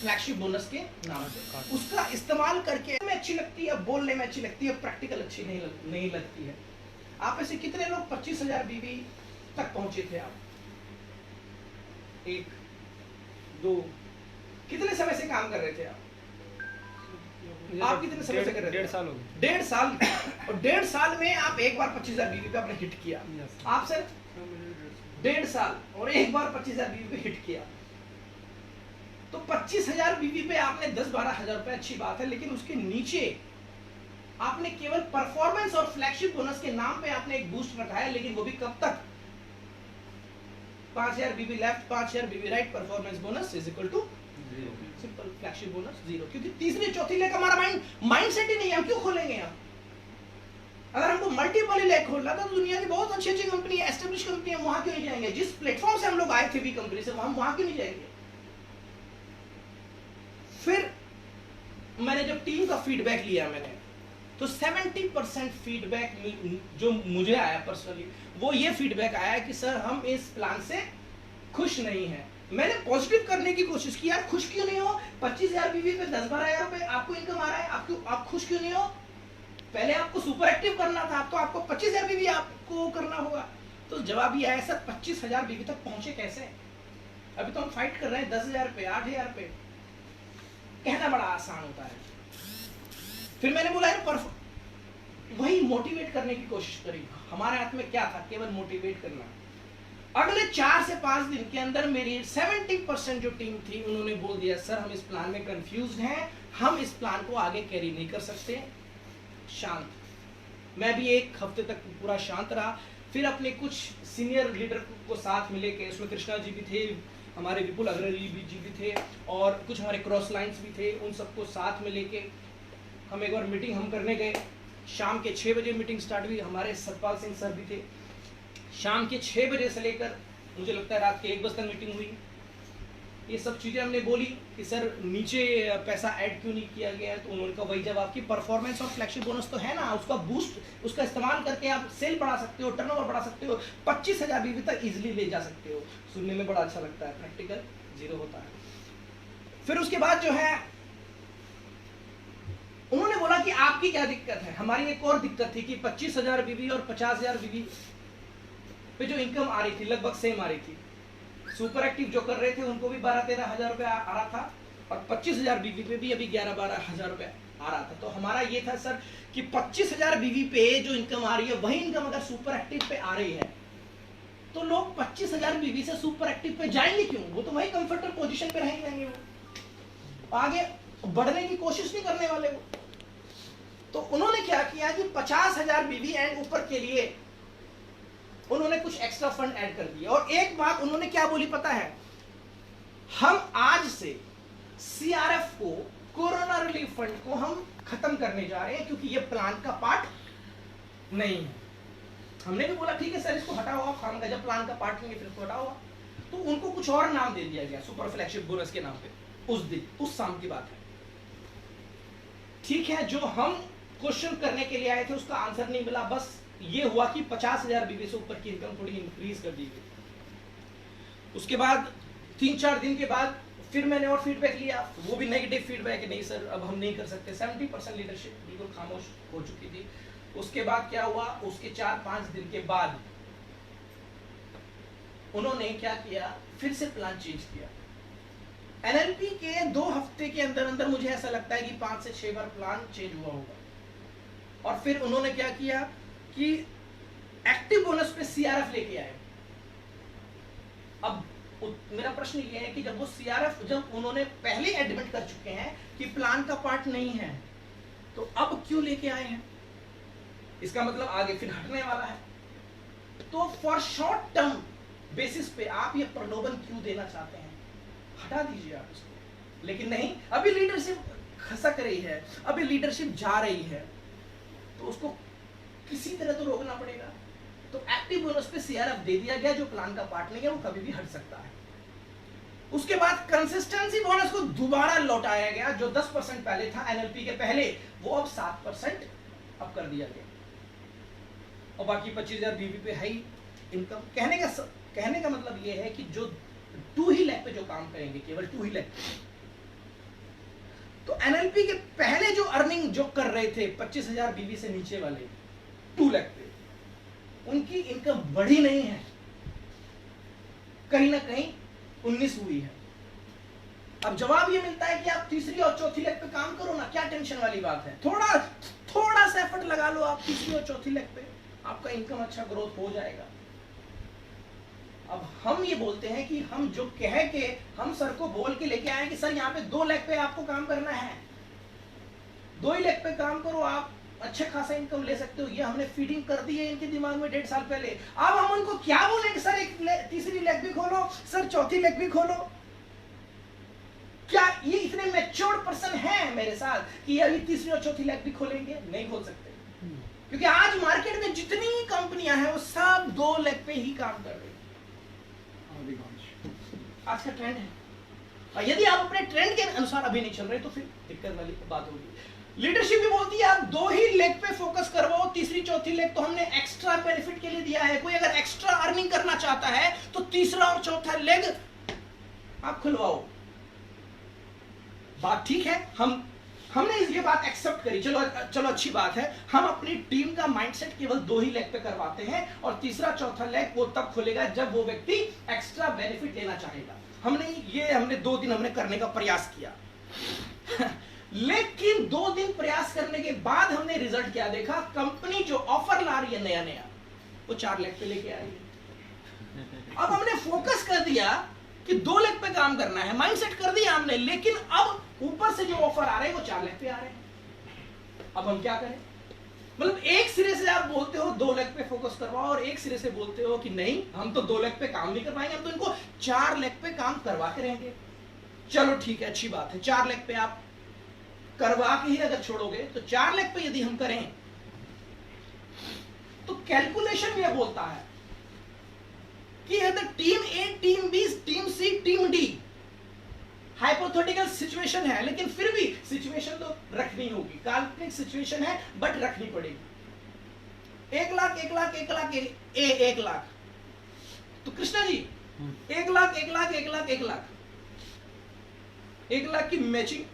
फ्लैगशिप बोनस के नाम से, उसका इस्तेमाल करके में अच्छी लगती है, बोलने में अच्छी लगती है, प्रैक्टिकल अच्छी नहीं लगती है। आप ऐसे कितने लोग 25,000 बीबी तक पहुंचे थे? आप 1, 2, कितने समय से काम कर रहे थे आप कितने समय से कर रहे थे?
1.5 साल हो गए।
1.5 साल। और 1.5 साल में आप एक बार 25,000 बीबी पे आपने हिट किया। आप सर 1.5 साल और एक बार 25,000 बीबी पे हिट किया, तो 25,000 बीबी पे आपने 10-12 हजार रुपए, अच्छी बात है, लेकिन उसके नीचे आपने केवल परफॉर्मेंस और फ्लैगशिप बोनस के नाम पे आपने एक बूस्ट रखा है, लेकिन वो भी कब तक? 5,000 BB left, 5,000 BB right, performance bonus is equal to 0, simple, flagship bonus 0। क्योंकि तीसरे चौथी लेक हमारा माइंडसेट ही नहीं है, हम क्यों खोलेंगे हम? अगर हमको मल्टीपल लेक खोलना था तो दुनिया की बहुत अच्छी अच्छी कंपनी है, एस्टेब्लिश कंपनी है, वहां क्यों नहीं जाएंगे? जिस प्लेटफॉर्म से हम लोग आए थे बी कंपनी से, वहां क्यों नहीं जाएंगे? फिर मैंने जब टीम का फीडबैक लिया मैंने, तो 70% फीडबैक जो मुझे आया पर्सनली, वो ये फीडबैक आया कि सर हम इस प्लान से खुश नहीं हैं। मैंने पॉजिटिव करने की कोशिश की, यार खुश क्यों नहीं हो? 25,000 बीवी पे 10-12 हजार रुपए आपको इनकम आ रहा है, आप खुश क्यों नहीं हो? पहले आपको सुपर एक्टिव करना था, अब तो आपको 25,000 बीवी आपको करना होगा। तो जवाब ये आया, सर 25,000 बीवी तक पहुंचे कैसे? अभी तो हम फाइट कर रहे हैं 10,000 पे, 8,000 पे। कहना बड़ा आसान होता है। फिर मैंने बोला वही मोटिवेट करने की कोशिश करी। हमारे हाथ में क्या था? केवल मोटिवेट करना। अगले 4 से 5 दिन के अंदर मेरी 70% जो टीम थी उन्होंने बोल दिया, सर हम इस प्लान में कंफ्यूज्ड हैं, हम इस प्लान को आगे कैरी नहीं कर सकते। शांत। मैं भी 1 हफ्ते तक पूरा शांत रहा। फिर अपने कुछ सीनियर लीडर को साथ मिले के, उसमें कृष्णा जी भी थे, हमारे विपुल अग्रवाल जी भी थे, और कुछ हमारे क्रॉस लाइन्स भी थे, उन सबको साथ में लेके हम एक बार मीटिंग हम करने गए, शाम के 6 बजे मीटिंग स्टार्ट हुई, हमारे सतपाल सिंह सर भी थे। शाम के 6 बजे से लेकर मुझे लगता है रात के 1 बजे तक मीटिंग हुई। ये सब चीज़ें हमने बोली कि सर नीचे पैसा ऐड क्यों नहीं किया गया है, तो उन्होंने कहा वही जवाब कि परफॉर्मेंस और फ्लैगशिप बोनस तो है ना, उसका बूस्ट, उसका इस्तेमाल करके आप सेल बढ़ा सकते हो, टर्नओवर बढ़ा सकते हो, 25,000 बीवी तक इजीली ले जा सकते हो। सुनने में बड़ा अच्छा लगता है, प्रैक्टिकल जीरो होता है। फिर उसके बाद जो है उन्होंने बोला कि आपकी क्या दिक्कत है। हमारी एक और दिक्कत थी कि 25,000 बीवी और 50,000 बीवी पे जो इनकम आ रही थी लगभग सेम आ रही थी। सुपर एक्टिव जो कर रहे थे उनको भी 12-13 हजार रुपए आ रहा था और 25,000 बीवी पे भी अभी 11-12 हजार रुपए आ रहा था। तो हमारा ये था सर कि 25,000 बीवी पे जो इनकम आ रही है वही इनकम अगर सुपर एक्टिव पे आ रही है तो लोग 25,000 बीवी से सुपर एक्टिव पे जाएंगे क्यों? वो तो वही कंफर्टेबल पोजीशन पे रहेंगे, वो आगे बढ़ने की कोशिश नहीं करने वाले वो। तो उन्होंने क्या किया कि 50,000 बीवी एंड ऊपर के लिए उन्होंने कुछ एक्स्ट्रा फंड ऐड कर दिया। और एक बात उन्होंने क्या बोली पता है, हम आज से सीआरएफ को, कोरोना रिलीफ फंड को हम खत्म करने जा रहे हैं क्योंकि ये प्लान का पार्ट नहीं है। हमने भी बोला ठीक है सर इसको हटाओ आप, खाम का जब प्लान का पार्ट नहीं है फिर इसको हटाओ। तो उनको कुछ और नाम दे दिया गया सुपर फ्लैगशिप बोनस के नाम पे। उस दिन उस शाम की बात है, ठीक है। जो हम क्वेश्चन करने के लिए आए थे उसका आंसर नहीं मिला, बस ये हुआ कि 50,000 बीवी से ऊपर की इनकम थोड़ी इंक्रीज कर दी गई। उसके बाद 3-4 दिन के बाद फिर मैंने और फीडबैक लिया, वो भी नेगेटिव फीडबैक है, नहीं सर अब हम नहीं कर सकते। 70% लीडरशिप बिल्कुल खामोश हो चुकी थी। उसके बाद क्या हुआ, उसके 4-5 दिन के बाद उन्होंने क्या किया, फिर से प्लान चेंज किया। एनएलपी के 2 हफ्ते के अंदर अंदर मुझे ऐसा लगता है कि 5 से 6 बार प्लान चेंज हुआ होगा। और फिर उन्होंने क्या किया कि एक्टिव बोनस पे सीआरएफ लेके आए। अब मेरा प्रश्न ये है कि जब वो सीआरएफ, जब उन्होंने पहले एडमिट कर चुके हैं कि प्लान का पार्ट नहीं है, तो अब क्यों लेके आए हैं? इसका मतलब आगे फिर हटने वाला है। तो फॉर शॉर्ट टर्म बेसिस पे आप ये प्रलोभन क्यों देना चाहते हैं? हटा दीजिए आप इसको। लेकिन नहीं, अभी लीडरशिप खसक रही है, अभी लीडरशिप जा रही है, तो उसको किसी तरह तो रोकना पड़ेगा। तो एक्टिव बोनस पे सीआरएफ दे दिया गया, जो प्लान का पार्ट नहीं है वो कभी भी हट सकता है। उसके बाद कंसिस्टेंसी बोनस को दोबारा लौटाया गया, जो 10% पहले था एनएलपी के पहले, वो अब 7% अब कर दिया गया। और बाकी 25,000 बीवी पे हाई इनकम। कहने का मतलब ये है कि जो 2 ही लाख पे जो काम करेंगे, केवल 2 ही लाख पे, तो एनएलपी के पहले जो अर्निंग जो कर रहे थे 25,000 बीवी से नीचे वाले 2 लाख पे, उनकी इनकम बढ़ी नहीं है, कहीं ना कहीं 19 हुई है। अब जवाब ये मिलता है कि आप तीसरी और चौथी लेग पे काम करो ना, क्या टेंशन वाली बात है। थोड़ा सा एफर्ट लगा लो आप तीसरी और चौथी लेग पे, आपका इनकम अच्छा ग्रोथ हो जाएगा। अब हम ये बोलते हैं कि हम जो कह के हम सर को बोल के लेके आए कि सर यहाँ पे 2 लाख पे आपको काम करना है, 2 ही लाख पे काम करो, आप अच्छे खासा इनकम ले सकते हो। ये हमने फीडिंग कर दी है इनके दिमाग में 1.5 साल पहले। अब हम उनको क्या बोले कि सर एक तीसरी लेग भी खोलो, सर चौथी लेग भी खोलो। क्या ये इतने मैच्योर्ड पर्सन हैं मेरे साथ कि अभी तीसरी और चौथी लेग भी खोलेंगे? नहीं खोल सकते, क्योंकि आज मार्केट में जितनी कंपनियां हैं वो सब 2 लेग पे ही काम कर रही है। आज का ट्रेंड है, और यदि आप अपने ट्रेंड के अनुसार अभी नहीं चल रहे तो फिर दिक्कत वाली बात होगी। लीडरशिप भी बोलती है आप 2 ही लेग पे फोकस करवाओ, तीसरी चौथी लेग तो हमने एक्स्ट्रा बेनिफिट के लिए दिया है। कोई अगर एक्स्ट्रा अर्निंग करना चाहता है तो तीसरा और चौथा लेग आप खुलवाओ। बात ठीक है, हमने ये बात एक्सेप्ट करी, चलो अच्छी बात है। हम अपनी टीम का माइंडसेट केवल 2 ही लेग पे करवाते हैं, और तीसरा चौथा लेग वो तब खुलेगा जब वो व्यक्ति एक्स्ट्रा बेनिफिट लेना चाहेगा। हमने 2 दिन हमने करने का प्रयास किया लेकिन 2 दिन प्रयास करने के बाद हमने रिजल्ट क्या देखा, कंपनी जो ऑफर ला रही है नया वो 4 लाख पे लेके आ रही है। अब हमने फोकस कर दिया कि 2 लाख पे काम करना है, माइंडसेट कर दिया हमने, लेकिन अब ऊपर से जो ऑफर आ रहे हैं वो 4 लाख पे आ रहे हैं। अब हम क्या करें? मतलब एक सिरे से आप बोलते हो 2 लाख पे फोकस करवाओ, और एक सिरे से बोलते हो कि नहीं हम तो 2 लाख पे काम नहीं कर पाएंगे, हम तो इनको 4 लाख पे काम करवा के रहेंगे। चलो ठीक है, अच्छी बात है, 4 लाख पे आप करवा के ही अगर छोड़ोगे तो 4 लाख पे यदि हम करें तो कैलकुलेशन यह बोलता है कि अगर टीम ए, टीम बी, टीम सी, टीम डी हाइपोथेटिकल सिचुएशन है, लेकिन फिर भी सिचुएशन तो रखनी होगी, काल्पनिक सिचुएशन है बट रखनी पड़ेगी। 1 लाख 1 लाख 1 लाख 1 लाख, तो कृष्णा जी 1 लाख 1 लाख 1 लाख 1 लाख 1 लाख की मैचिंग,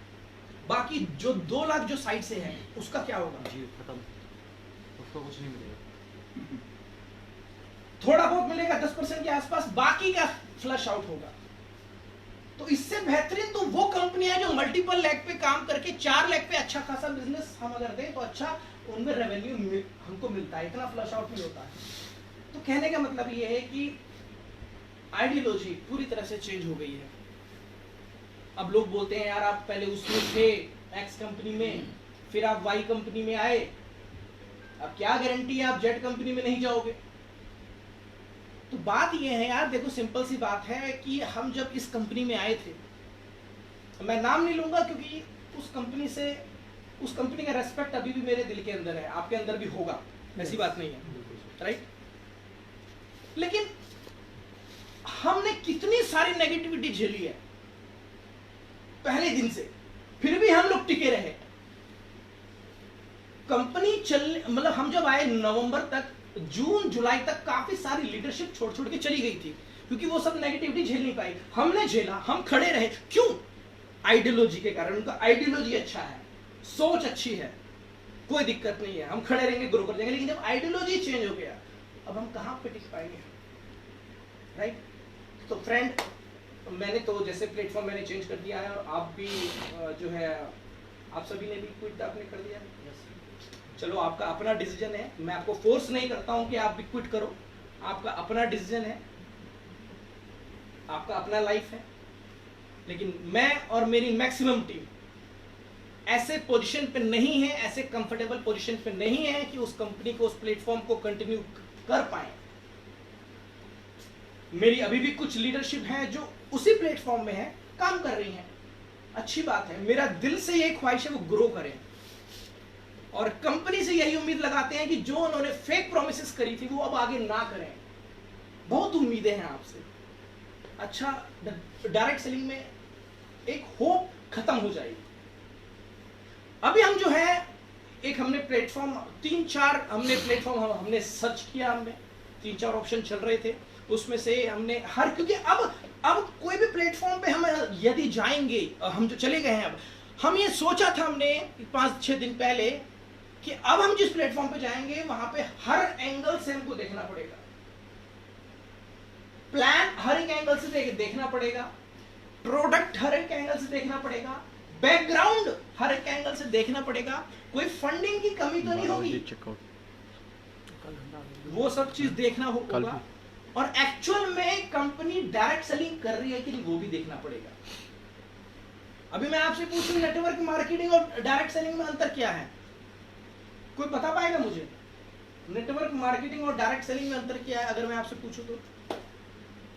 बाकी जो 2 लाख जो साइड से है उसका क्या होगा?
जी खत्म, उसको कुछ नहीं मिलेगा,
थोड़ा बहुत मिलेगा 10% के आसपास, बाकी का फ्लश आउट होगा। तो इससे बेहतरीन तो वो कंपनी है जो मल्टीपल लाख पे काम करके 4 लाख पे अच्छा खासा बिजनेस हम अगर दें तो अच्छा उनमें रेवेन्यू हमको मिलता है, इतना फ्लश आउट नहीं होता है। तो कहने का मतलब ये है कि आइडियोलॉजी पूरी तरह से चेंज हो गई है। अब लोग बोलते हैं यार आप पहले उसमें थे एक्स कंपनी में, फिर आप वाई कंपनी में आए, अब क्या गारंटी है आप जेड कंपनी में नहीं जाओगे? तो बात ये है यार, देखो सिंपल सी बात है कि हम जब इस कंपनी में आए थे, मैं नाम नहीं लूंगा क्योंकि उस कंपनी का रेस्पेक्ट अभी भी मेरे दिल के अंदर है, आपके अंदर भी होगा, ऐसी बात नहीं है, राइट? लेकिन हमने कितनी सारी नेगेटिविटी झेली है पहले दिन से, फिर भी हम लोग टिके रहे। कंपनी मतलब हम जब आए नवंबर तक, जून जुलाई तक काफी सारी लीडरशिप छोड़ छोड़ के चली गई थी क्योंकि वो सब नेगेटिविटी झेल नहीं पाई। हमने झेला, हम खड़े रहे, क्यों? आइडियोलॉजी के कारण। उनका आइडियोलॉजी अच्छा है, सोच अच्छी है, कोई दिक्कत नहीं है, हम खड़े रहेंगे, ग्रो कर जाएंगे। लेकिन जब आइडियोलॉजी चेंज हो गया, अब हम कहां पे टिक पाएंगे, राइट? तो फ्रेंड, मैंने तो जैसे प्लेटफॉर्म मैंने चेंज कर दिया है, और आप भी जो है आप सभी ने भी क्विट आपने कर दिया। चलो आपका अपना डिसीजन है, मैं आपको फोर्स नहीं करता हूं कि आप भी क्विट करो, आपका अपना डिसीजन है, आपका अपना लाइफ है। लेकिन मैं और मेरी मैक्सिमम टीम ऐसे पोजीशन पे नहीं है, ऐसे कंफर्टेबल पोजीशन पे नहीं है कि उस कंपनी को, उस प्लेटफॉर्म को कंटिन्यू कर पाए। मेरी अभी भी कुछ लीडरशिप है जो उसी प्लेटफॉर्म में है, काम कर रही है, अच्छी बात है। मेरा दिल से यही ख्वाहिश है वो ग्रो करें, और कंपनी से यही उम्मीद लगाते हैं कि जो उन्होंने फेक प्रोमिसेस करी थी वो अब आगे ना करें। बहुत उम्मीदें हैं आपसे। अच्छा, डायरेक्ट सेलिंग में एक होप खत्म हो जाएगी। अभी हम जो है एक हमने प्लेटफॉर्म 3-4 हमने प्लेटफॉर्म हमने सर्च किया, हमने 3-4 ऑप्शन चल रहे थे, उसमें से हमने क्योंकि अब कोई भी प्लेटफॉर्म पे हम यदि जाएंगे, हम जो चले गए हैं, अब हम ये सोचा था हमने 5-6 दिन पहले कि अब हम जिस प्लेटफॉर्म पे जाएंगे वहां पे हर एंगल से हमको देखना पड़ेगा, प्लान हर एक एंगल से देखना पड़ेगा, प्रोडक्ट हर एक एंगल से देखना पड़ेगा, बैकग्राउंड हर एक एंगल से देखना पड़ेगा, कोई फंडिंग की कमी तो नहीं होगी, वो सब चीज देखना होगा, और एक्चुअल में कंपनी डायरेक्ट सेलिंग कर रही है कि नहीं वो भी देखना पड़ेगा। अभी मैं आपसे पूछूं नेटवर्क मार्केटिंग और डायरेक्ट सेलिंग में अंतर क्या है? कोई बता पाएगा मुझे? नेटवर्क मार्केटिंग और डायरेक्ट सेलिंग में अंतर क्या है अगर मैं आपसे पूछूं तो?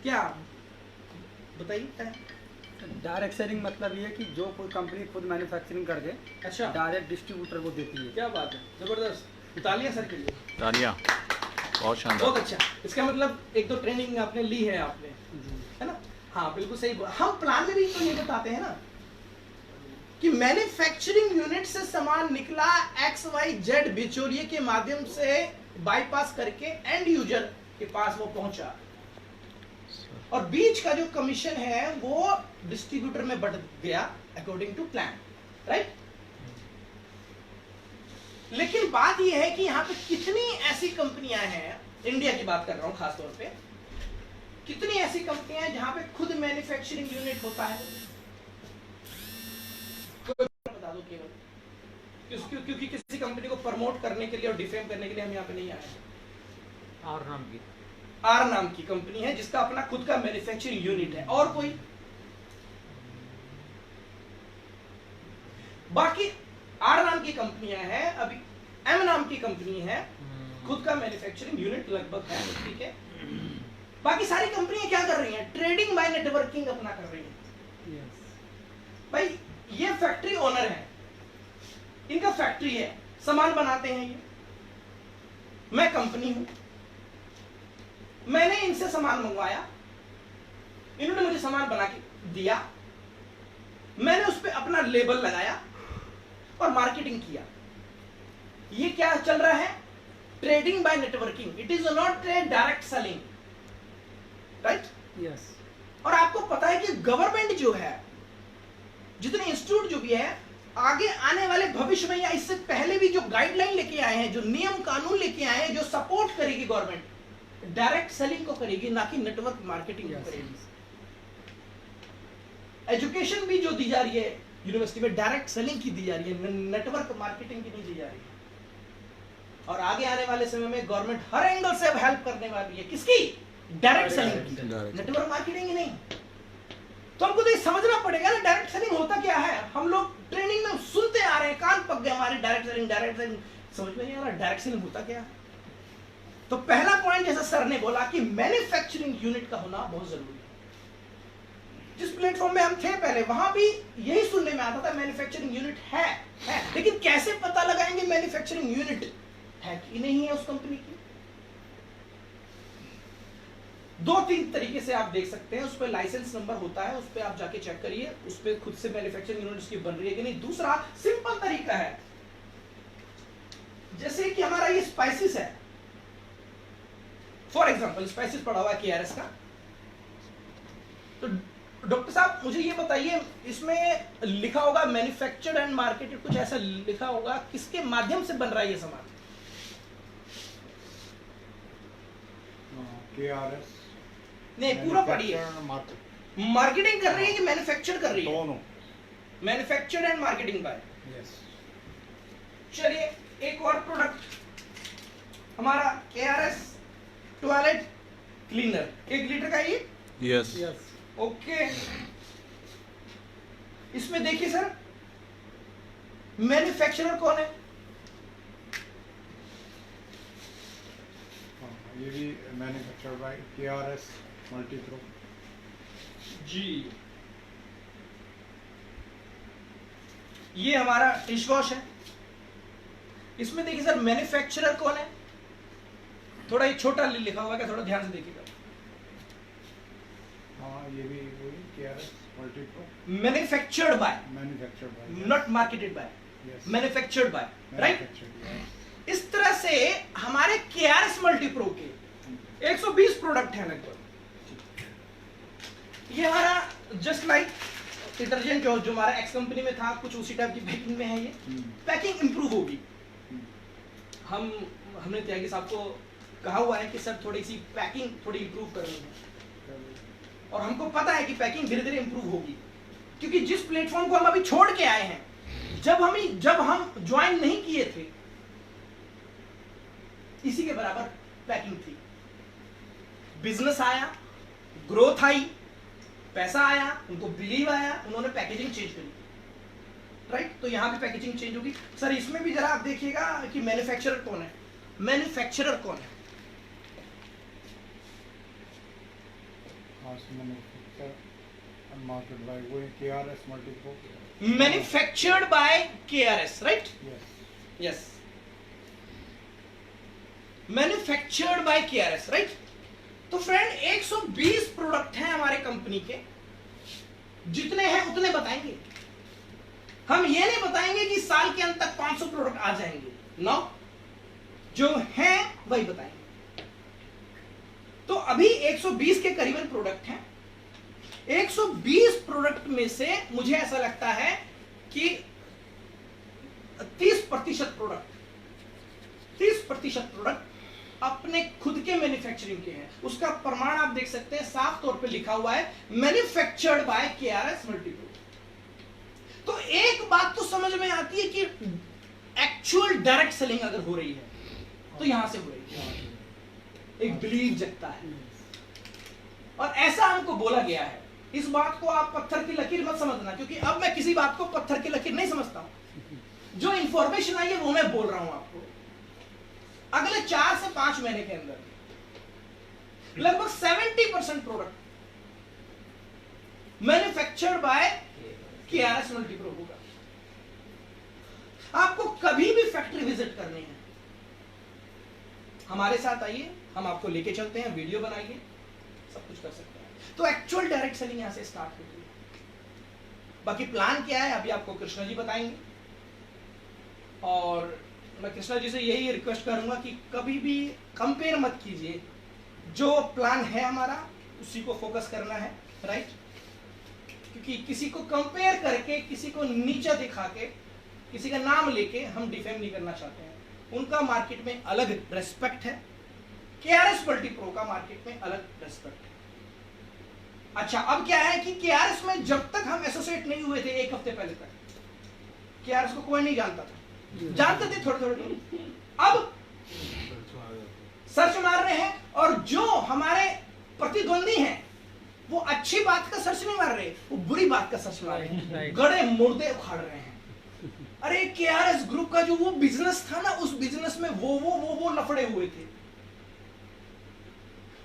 क्या बताइए।
डायरेक्ट सेलिंग मतलब ये कि जो कोई कंपनी खुद मैन्युफैक्चरिंग करके
अच्छा,
डायरेक्ट डिस्ट्रीब्यूटर को देती है।
क्या बात है, जबरदस्त, तालियां सर के लिए,
तालियां, बहुत शानदार,
बहुत अच्छा। इसका मतलब एक तो ट्रेनिंग आपने ली है आपने, है ना? हाँ बिल्कुल सही। हम प्लान में भी तो ये बताते हैं ना कि मैन्युफैक्चरिंग यूनिट से सामान निकला XYZ बिचौलिए के माध्यम से बाईपास करके एंड यूजर के पास वो पहुंचा, और बीच का जो कमीशन है वो डिस्ट्रीब्यूटर में बढ़ गया अकॉर्डिंग टू प्लान, राइट? लेकिन बात यह है कि यहाँ पे कितनी ऐसी कंपनियां हैं, इंडिया की बात कर रहा हूं खास तौर पे, कितनी ऐसी कंपनियां हैं जहां पे खुद मैन्युफैक्चरिंग यूनिट होता है? बता दो केवल, क्योंकि किसी कंपनी को प्रमोट करने के लिए और डिफेम करने के लिए हम यहाँ पे नहीं आए। आर नाम की कंपनी है जिसका अपना खुद का मैन्युफैक्चरिंग यूनिट है, और कोई? बाकी आर नाम की कंपनियां हैं, अभी एम नाम की कंपनी है, खुद का मैन्युफैक्चरिंग यूनिट लगभग है, ठीक है। बाकी सारी कंपनियां क्या कर रही हैं? ट्रेडिंग बाय नेटवर्किंग अपना कर रही हैं। भाई ये फैक्ट्री ओनर है, इनका फैक्ट्री है, सामान बनाते हैं ये, मैं कंपनी हूं, मैंने इनसे सामान मंगवाया, इन्होंने मुझे सामान बना के दिया, मैंने उस पर अपना लेबल लगाया और मार्केटिंग किया। ये क्या चल रहा है? Trading by networking. It is not trade direct selling, right?
Yes.
और आपको पता है कि गवर्नमेंट जो है, जितने इंस्टीट्यूट जो भी है, आगे आने वाले भविष्य में या इससे पहले भी जो गाइडलाइन लेके आए हैं, जो नियम कानून लेके आए हैं, जो सपोर्ट करेगी गवर्नमेंट, डायरेक्ट सेलिंग को करेगी, ना कि नेटवर्क मार्केटिंग को करेगी। एजुकेशन भी जो दी जा रही है यूनिवर्सिटी में, डायरेक्ट सेलिंग की दी जा रही है, नेटवर्क मार्केटिंग की नहीं दी जा रही है। और आगे आने वाले समय में गवर्नमेंट हर एंगल से हेल्प करने वाली है, किसकी? डायरेक्ट सेलिंग की, नेटवर्क मार्केटिंग ही नहीं। तो हमको तो ये समझना पड़ेगा ना डायरेक्ट सेलिंग होता क्या है। हम लोग ट्रेनिंग में सुनते आ रहे हैं, कान पक गए हमारे, डायरेक्ट सेलिंग समझ में नहीं आ रहा डायरेक्ट सेलिंग होता क्या है। तो पहला पॉइंट जैसा सर ने बोला कि मैन्युफैक्चरिंग यूनिट का होना बहुत जरूरी है। जिस प्लेटफॉर्म में हम थे पहले, वहां भी यही सुनने में आता था मैन्युफैक्चरिंग यूनिट है, लेकिन कैसे पता लगाएंगे मैन्युफैक्चरिंग यूनिट है कि नहीं है उस कंपनी की? दो तीन तरीके से आप देख सकते हैं। उस पर लाइसेंस नंबर होता है, उस पर आप जाके चेक करिए, उस पर खुद से मैन्युफैक्चरिंग यूनिट उसकी बन रही है कि नहीं। दूसरा सिंपल तरीका है, जैसे कि हमारा ये स्पाइसेस है, फॉर एग्जांपल स्पाइसेस पड़ा हुआ है KRS का। तो डॉक्टर साहब मुझे ये बताइए, इसमें लिखा होगा मैन्युफैक्चर्ड एंड मार्केटेड, कुछ ऐसा लिखा होगा, किसके माध्यम से बन रहा है ये सामान?
KRS
नहीं, पूरा पढ़िए। मार्केटिंग कर रही है कि मैन्युफैक्चर कर रही है?
दोनों।
Manufactured and marketing bye.
Yes.
चलिए एक और प्रोडक्ट हमारा KRS टॉयलेट क्लीनर, 1 लीटर का ये।
यस।
यस।
ओके, इसमें देखिए सर, मैन्युफैक्चरर कौन है?
ये भी मैन्युफैक्चर्ड बाय KRS मल्टीप्रो
जी। ये हमारा डिश वॉश है। इसमें देखिए सर, मैन्युफैक्चरर कौन है? थोड़ा ये छोटा लिखा हुआ है, थोड़ा ध्यान से देखिएगा।
हाँ, ये भी वही KRS Multipro.
Manufactured by,
manufactured by,
not marketed by, manufactured by, right? इस तरह से हमारे KRS मल्टीप्रो के 120 प्रोडक्ट हैं लगभग। ये हमारा जस्ट लाइक डिटर्जेंट जो हमारा एक्स कंपनी में था, कुछ उसी टाइप की पैकिंग में है। ये पैकिंग इंप्रूव होगी। हमने त्यागी साहब को कहा हुआ है कि सर थोड़ी सी पैकिंग थोड़ी इंप्रूव करनी है, और हमको पता है कि पैकिंग धीरे धीरे इंप्रूव होगी, क्योंकि जिस प्लेटफॉर्म को हम अभी छोड़ के आए हैं, जब हम ज्वाइन नहीं किए थे, इसी के बराबर पैकिंग थी। बिजनेस आया, ग्रोथ आई, पैसा आया, उनको बिलीव आया, उन्होंने पैकेजिंग चेंज करी, राइट? तो यहां पे पैकेजिंग चेंज होगी। सर इसमें भी जरा आप देखिएगा कि मैन्युफैक्चरर कौन है? मैन्युफैक्चरर कौन है?
मार्केट बाय वो KRS Multipro.
Manufactured by KRS, right?
Yes.
Yes, manufactured by KRS, right? तो फ्रेंड 120 प्रोडक्ट हैं हमारे कंपनी के, जितने हैं उतने बताएंगे। हम ये नहीं बताएंगे कि साल के अंत तक 500 प्रोडक्ट आ जाएंगे, नो, जो हैं वही बताएंगे। तो अभी 120 के करीबन प्रोडक्ट हैं। 120 प्रोडक्ट में से मुझे ऐसा लगता है कि 30% प्रोडक्ट अपने खुद के मैन्युफैक्चरिंग के हैं। उसका प्रमाण आप देख सकते हैं, साफ तौर पे लिखा हुआ है मैन्युफैक्चर्ड बाय KRS मल्टीप्रो। तो एक बात तो समझ में आती है कि एक्चुअल डायरेक्ट सेलिंग अगर हो रही है तो यहां से हो रही है, एक बिलीव जगता है, और ऐसा हमको बोला गया है। इस बात को आप पत्थर की लकीर मत समझना, क्योंकि अब मैं किसी बात को पत्थर की लकीर नहीं समझता हूं। जो इंफॉर्मेशन आई है वो मैं बोल रहा हूं आपको। अगले 4 से 5 महीने के अंदर लगभग 70% प्रोडक्ट मैन्युफैक्चर्ड बाय KRS मल्टीप्रो होगा। आपको कभी भी फैक्ट्री विजिट करनी है, हमारे साथ आइए, हम आपको लेके चलते हैं, वीडियो बनाइए, सब कुछ कर सकते हैं। तो एक्चुअल डायरेक्ट सेलिंग यहां से स्टार्ट होती है। बाकी प्लान क्या है अभी आपको कृष्णा जी बताएंगे, और मैं कृष्णा जी से यही रिक्वेस्ट करूंगा कि कभी भी कंपेयर मत कीजिए, जो प्लान है हमारा उसी को फोकस करना है, राइट? क्योंकि किसी को कंपेयर करके, किसी को नीचा दिखा के, किसी का नाम लेके हम डिफेम नहीं करना चाहते हैं। उनका मार्केट में अलग रेस्पेक्ट है, केआरएस मल्टीप्रो का मार्केट में अलग रेस्पेक्ट है। अच्छा, अब क्या है कि केआरएस में जब तक हम एसोसिएट नहीं हुए थे, एक हफ्ते पहले तक केआरएस को कोई नहीं जानता था, जानते थे थोड़े थोड़े लोग, अब सर्च मार रहे हैं, और जो हमारे प्रतिद्वंदी हैं वो अच्छी बात का सर्च नहीं मार रहे, वो बुरी बात का सर्च मार रहे हैं, गड़े मुर्दे उखाड़ रहे हैं। अरे केआरएस ग्रुप का जो वो बिजनेस था ना, उस बिजनेस में वो लफड़े हुए थे।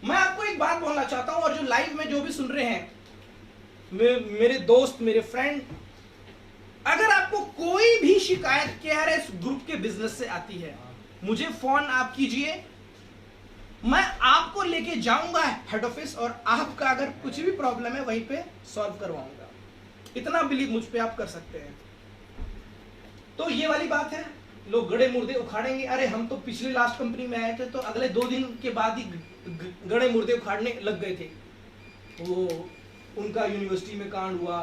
मैं आपको एक बात बोलना चाहता हूं, और जो लाइव में जो भी सुन रहे हैं, मेरे दोस्त, मेरे फ्रेंड, अगर आपको कोई भी शिकायत केआरएस ग्रुप के बिजनेस से आती है, मुझे फोन आप कीजिए, मैं आपको लेके जाऊंगा हेड ऑफिस, और आपका अगर कुछ भी प्रॉब्लम है वहीं पे सॉल्व करवाऊंगा। इतना बिलीव मुझ पे आप कर सकते हैं। तो ये वाली बात है, लोग गड़े मुर्दे उखाड़ेंगे। अरे हम तो पिछली लास्ट कंपनी में आए थे, तो अगले 2 दिन के बाद ही गड़े मुर्दे उखाड़ने लग गए थे। वो उनका यूनिवर्सिटी में कांड हुआ,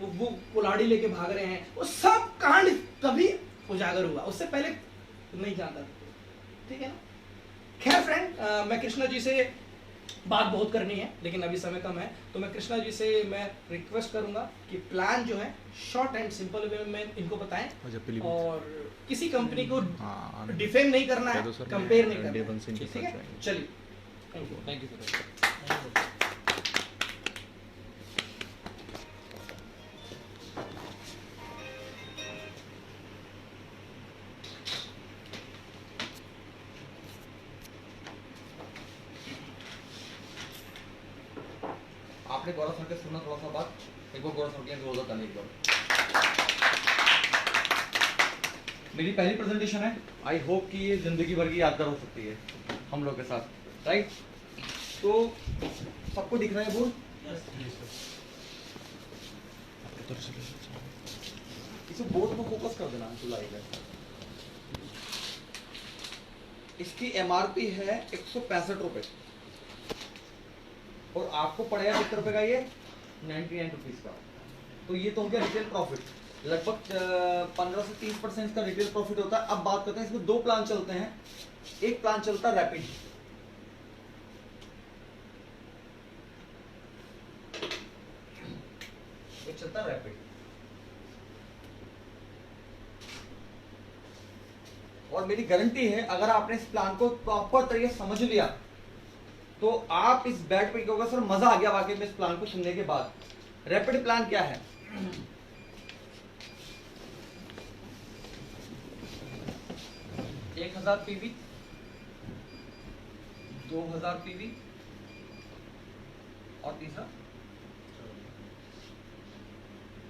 वो कुल्हाड़ी लेके भाग रहे हैं, वो सब कांड कभी उजागर हुआ, उससे पहले नहीं जानता था, ठीक है ना? खैर फ्रेंड, मैं कृष्णा जी से बात बहुत करनी है, लेकिन अभी समय कम है, तो मैं कृष्णा जी से मैं रिक्वेस्ट करूंगा कि प्लान जो है शॉर्ट एंड सिंपल वे में इनको बताएं, और किसी कंपनी को डिफेम नहीं करना है, कंपेयर नहीं करना है, ठीक है? चलिए,
थैंक यू सर।
आपने गौरव सर के सुना थोड़ा सा बात, एक बार गौरव सर के जोर बताने एक बार। मेरी पहली प्रेजेंटेशन है, आई होप कि ये जिंदगी भर की यादगार हो सकती है हम लोग के साथ, राइट? तो सबको दिख रहा है बोर्ड? इसे बोर्ड को फोकस कर देना जुलाई में। इसकी एमआरपी है 165 रुपए, और आपको पड़ेगा कितने रुपए का? ये 99 रुपीज का। तो ये तो उनका रिटेल प्रॉफिट लगभग 15 से 30% का रिटेल प्रॉफिट होता है। अब बात करते हैं, इसमें 2 प्लान चलते हैं। एक प्लान चलता है रैपिड, एक चलता है रैपिड, और मेरी गारंटी है अगर आपने इस प्लान को प्रॉपर तरीके से समझ लिया तो आप इस बैट पे कहोगे सर मजा आ गया वाकई में इस प्लान को सुनने के बाद। रैपिड प्लान क्या है? एक 1000 पीवी, 2000 पीवी, और तीसरा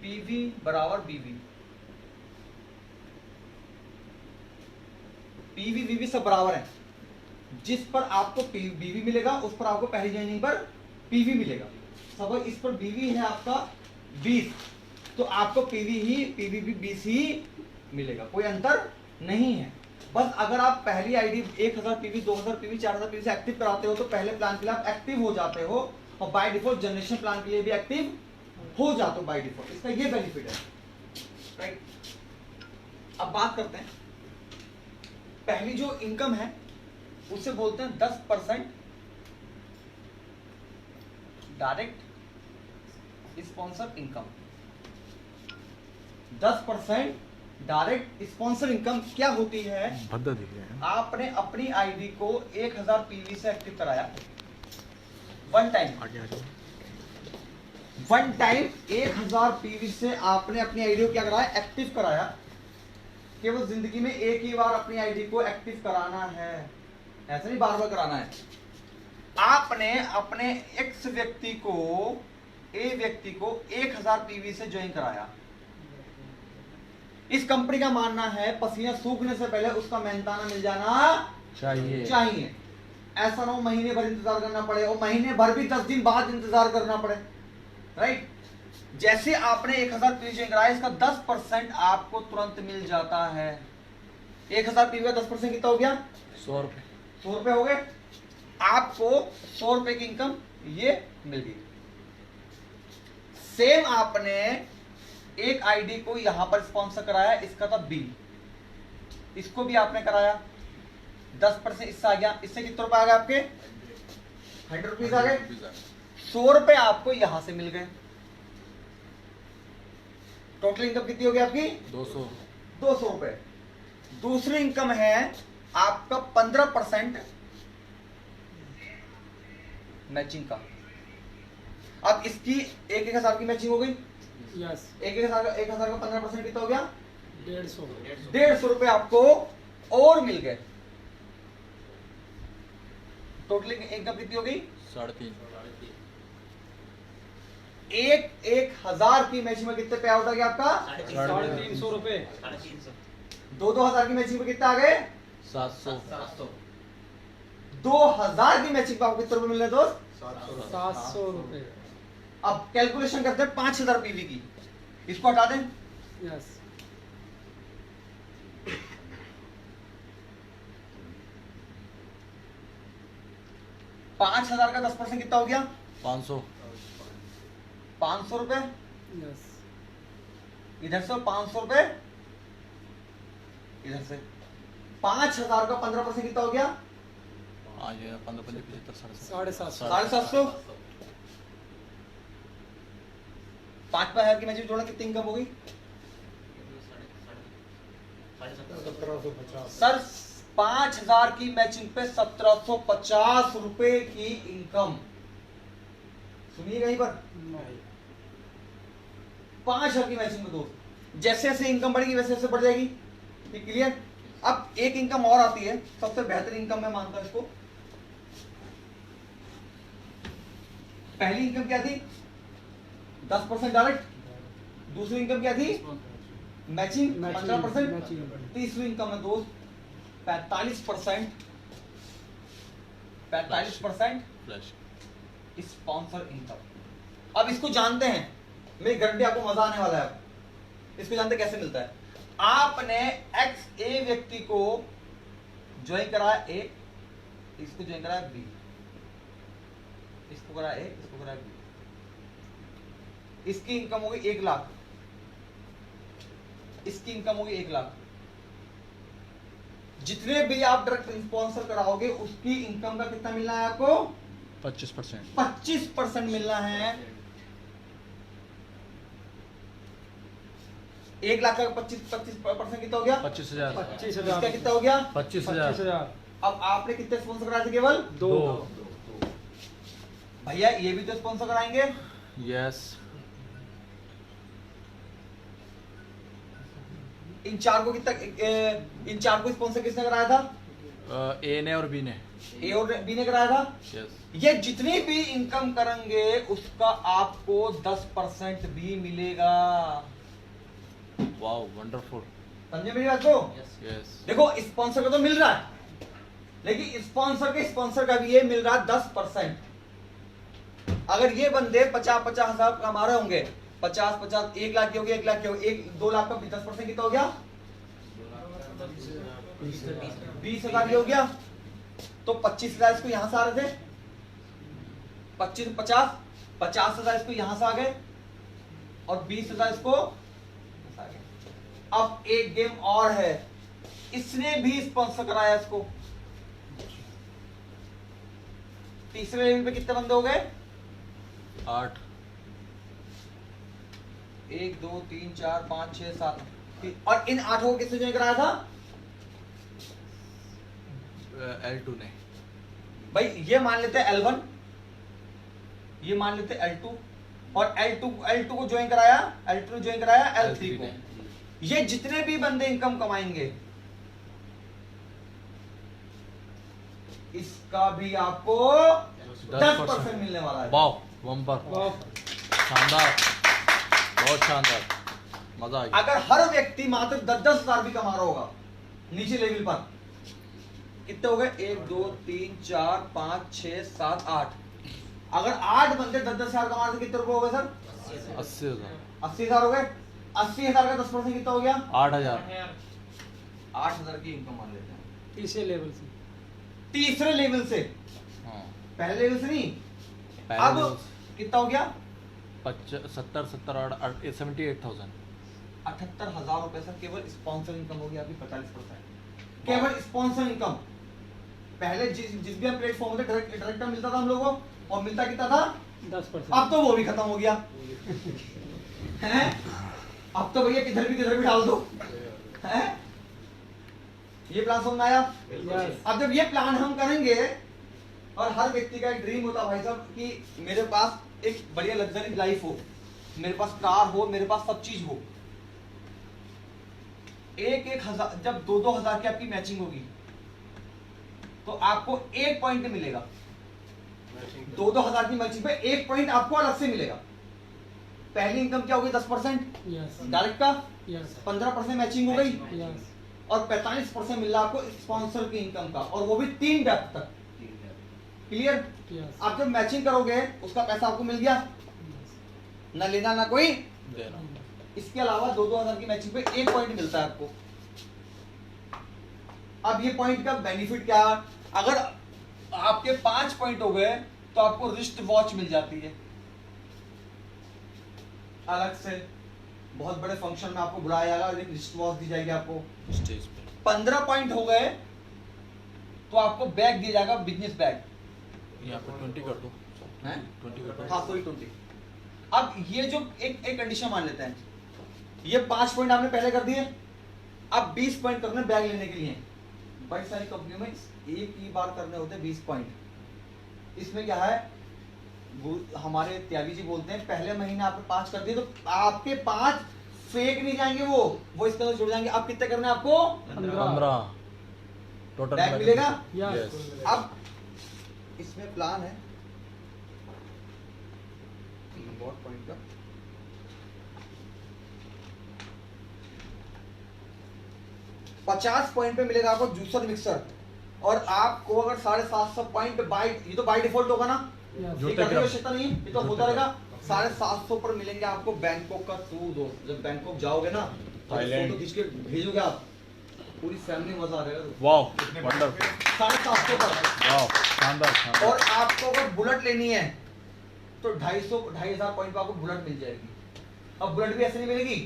पीवी बराबर बीवी। पीवी बीवी सब बराबर है, जिस पर आपको बीवी मिलेगा उस पर आपको पहली ज्वाइनिंग पर पीवी मिलेगा। सपोज इस पर बीवी है आपका 20, तो आपको पीवी भी 20 ही मिलेगा, कोई अंतर नहीं है। बस अगर आप पहली आईडी 1000 पीवी, 2000 पीवी, 4000 पीवी से एक्टिव कराते हो तो पहले प्लान के लिए आप एक्टिव हो जाते हो, और बाय डिफॉल्ट जनरेशन प्लान के लिए भी एक्टिव हो जाते हो बाय डिफॉल्ट। इसका ये बेनिफिट है, राइट? अब बात करते हैं, पहली जो इनकम है उसे बोलते हैं 10% direct sponsor income. 10% direct sponsor income क्या होती है? आपने अपनी आईडी को 1000 पीवी से एक्टिव कराया, वन टाइम 1000 पीवी से आपने अपनी आईडी को क्या कराया? एक्टिव कराया। केवल जिंदगी में एक ही बार अपनी आईडी को एक्टिव कराना है, ऐसा नहीं बार बार कराना है। आपने अपने एक्स व्यक्ति को, ए व्यक्ति को 1000 पीवी से ज्वाइन कराया, इस कंपनी का मानना है पसीना सूखने से पहले उसका मेहनताना मिल जाना चाहिए। ऐसा ना हो महीने भर इंतजार करना पड़े और महीने भर भी 10 दिन बाद इंतजार करना पड़े, राइट। जैसे आपने 1000 पीवी ज्वाइन कराया, इसका 10% आपको तुरंत मिल जाता है। 1000 पीवी का 10% कितना हो गया?
100 रुपए।
100 रुपए हो गए। आपको 100 रुपए की इनकम ये मिल गई। सेम आपने एक आईडी को यहां पर स्पॉन्सर कराया, इसका था बी, इसको भी आपने कराया, 10% इससे आ गया। इससे कितने रुपए आ गए आपके? 100 रुपीज आ गए। 100 रुपए आपको यहां से मिल गए। टोटल इनकम कितनी होगी आपकी? 200 रुपए। दूसरी इनकम है आपका 15% मैचिंग का। अब इसकी 1,000 की मैचिंग हो गई।
यस
1,000 का 15% कितना हो गया?
150
150 रुपए आपको और मिल गए। टोटल इनकम कितनी हो गई?
3.5।
1,000 की मैचिंग में कितने पे आउट आ गया आपका?
350 रुपए।
2,000 की मैचिंग में कितना आ गए?
700।
2,000 की मैचिंग पे आपको कितने रुपए मिल रहे हैं दोस्त?
700 रुपए।
अब कैलकुलेशन करते हैं 5,000 पीवी की, इसको हटा दें।
यस
5,000 का 10% कितना हो गया?
500।
500 रुपए।
यस
इधर से 500 रुपए, इधर से 5,000 का 15% कितना हो गया?
आ गया 15, 25, 75,
750
750। 5,000 की मैचिंग जोड़ना कितनी इनकम हो गई?
1750।
सर 5,000 की मैचिंग पे 1750 रुपए की इनकम। सुनिएगा यहीं पर, 5,000 की मैचिंग में दोस्त, जैसे जैसे इनकम बढ़ेगी वैसे वैसे बढ़ जाएगी। ठीक, क्लियर। अब एक इनकम और आती है, सबसे बेहतर इनकम मैं मानता हूं इसको। पहली इनकम क्या थी? 10% डायरेक्ट। दूसरी इनकम क्या थी? मैचिंग 15%।
मैचिंग
तीसरी इनकम है दोस्त 45%। 45%
फ्लैश।
Sponsor income. अब इसको जानते हैं, मेरी गारंटी आपको मजा आने वाला है। अब इसको जानते कैसे मिलता है। आपने एक्स ए व्यक्ति को ज्वाइन कराया ए, इसको ज्वाइन कराया बी, इसको कराया ए, इसको कराया बी। इसकी इनकम होगी 1 लाख, इसकी इनकम होगी 1 लाख। जितने भी आप डायरेक्ट स्पॉन्सर कराओगे उसकी इनकम का कितना मिलना है आपको?
25%।
25% मिलना है। 1 लाख का 25% कितना हो गया?
25,000।
25,000
इसका कितना हो गया?
25,000।
25,000
अब आपने कितने स्पॉन्सर कराए थे? केवल
2
भैया ये भी तो स्पॉन्सर कराएंगे।
यस।
इन चार को स्पॉन्सर किसने कराया था?
ए ने और बी ने।
ए और बी ने कराया था।
यस।
ये जितनी भी इनकम करेंगे उसका आपको 10% भी मिलेगा।
Wow, wonderful.
समझे मेरी बात को?
यस।
देखो स्पॉन्सर का तो मिल रहा है, लेकिन स्पॉन्सर का भी ये मिल रहा है 10%। अगर ये बंदे 50-50 हजार कमा रहे होंगे, 50-50 1 लाख की हो गया, 1 लाख की हो गया, 2 लाख का 10% कितना हो गया? 20,000 की हो गया। तो 25,000 इसको यहां से आ रहे थे, 50,000 इसको यहां से आ गए और 20,000 इसको आ गए। अब एक गेम और है, इसने भी स्पॉन्सर कराया इसको। तीसरे लेवल पे कितने बंदे हो गए?
8।
1 2 3 4 5 6 7। और इन 8 को किसने ज्वाइन कराया था?
L2 ने।
भाई ये मान लेते हैं L1, ये मान लेते हैं L2, और L2 को ज्वाइन कराया, L2 ने ज्वाइन कराया L3 को। ये जितने भी बंदे इनकम कमाएंगे इसका भी आपको 10% मिलने वाला है।
Wow, bumper. शानदार, बहुत शानदार। मजा आ गया।
अगर हर व्यक्ति मात्र 10-10 हजार भी कमा रहा होगा नीचे लेवल पर, कितने हो गए? 1 2 3 4 5 6 7 8। अगर 8 बंदे 10-10 हजार कमा रहे तो कितने रुपए हो गए सर?
80,000
80,000 हो गए। 80,000 का 10% कितना हो गया?
8,000
8,000 की इनकम मान लेते हैं
तीसरे लेवल से।
तीसरे लेवल से,
हाँ
पहले लेवल से नहीं।
पहले
अब
level
कितना हो गया?
78,000
78,000 रुपए सर केवल स्पॉन्सर इनकम हो गया अभी 45%। केवल स्पॉन्सर इनकम। पहले जिस भी हम प्लेटफॉर्म पे डायरेक्ट मिलता था हम लोगों को, और मिलता कितना था?
10%।
अब तो वो भी खत्म हो गया हैं? अब तो भैया किधर भी डाल दो हैं? ये प्लान समझ में आया?
Yes.
अब जब ये प्लान हम करेंगे, और हर व्यक्ति का एक ड्रीम होता है भाई साहब कि मेरे पास एक बढ़िया लग्जरी लाइफ हो, मेरे पास कार हो, मेरे पास सब चीज हो। 1-1 हजार, जब 2-2 हजार की आपकी मैचिंग होगी तो आपको 1 पॉइंट मिलेगा। 2-2 हजार की मैचिंग पे 1 पॉइंट आपको अलग से मिलेगा। पहली इनकम क्या होगी? 10%
Yes.
डायरेक्ट का,
Yes.
15% मैचिंग हो गई,
Yes.
और 45% मिल रहा आपको स्पॉन्सर की इनकम का, और वो भी 3 डेप्थ तक। क्लियर?
Yes.
आप जब मैचिंग करोगे उसका पैसा आपको मिल गया,
Yes.
ना लेना ना कोई
देना।
इसके अलावा 2-2 हजार की मैचिंग पे 1 पॉइंट मिलता है आपको। अब ये पॉइंट का बेनिफिट क्या है? अगर आपके 5 पॉइंट हो गए तो आपको रिस्ट वॉच मिल जाती है अलग से, बहुत बड़े फंक्शन में आपको बुलाया जाएगा और एक रिस्ट वॉच दी जाएगी आपको।
स्टेज पे
15 पॉइंट हो गए तो आपको बैग दिया जाएगा, बिजनेस बैग।
यहाँ पे 20 कर दो।
हैं?
20 कर दो।
हाँ, कोई 20। अब ये जो एक कंडीशन मान लेते हैं, ये 5 पॉइंट आपने पहले कर दिए, अब 20 पॉइंट करने बैग लेने के लिए। बड़ी सारी कंपनियों में एक ही बार करने होते हैं 20 पॉइंट। इसमें क्या है, वो हमारे त्यागी जी बोलते हैं पहले महीने आपने 5 कर दिए तो आपके 5 फेक नहीं जाएंगे, वो इसके अंदर जुड़ जाएंगे। अब कितने करने हैं आपको?
15 टोटल
बैग मिलेगा।
Yes.
अब इसमें प्लान है बहुत पॉइंट का, $50 पॉइंट पे मिलेगा आपको जूसर मिक्सर, और आपको अगर 750 पॉइंट बाय, ये तो बाय डिफॉल्ट होगा ना,
Yes.
ये
जूते
करने की
ग्राम।
आवश्यकता नहीं है, ये तो होता रहेगा। 750 पर मिलेंगे आपको बैंकॉक का टूर। दोस्त जब बैंकॉक जाओगे ना,
थाईलैंड।
फोटो खींच के भेजोगे आप, पूरी फैमिली मजा आ रहेगा।
वाओ वंडरफुल
750 पर।
वाओ शानदार शानदार।
और आपको अगर बुलेट लेनी है तो 2,500 पॉइंट पर आपको बुलेट मिल जाएगी। अब बुलेट भी ऐसे नहीं मिलेगी,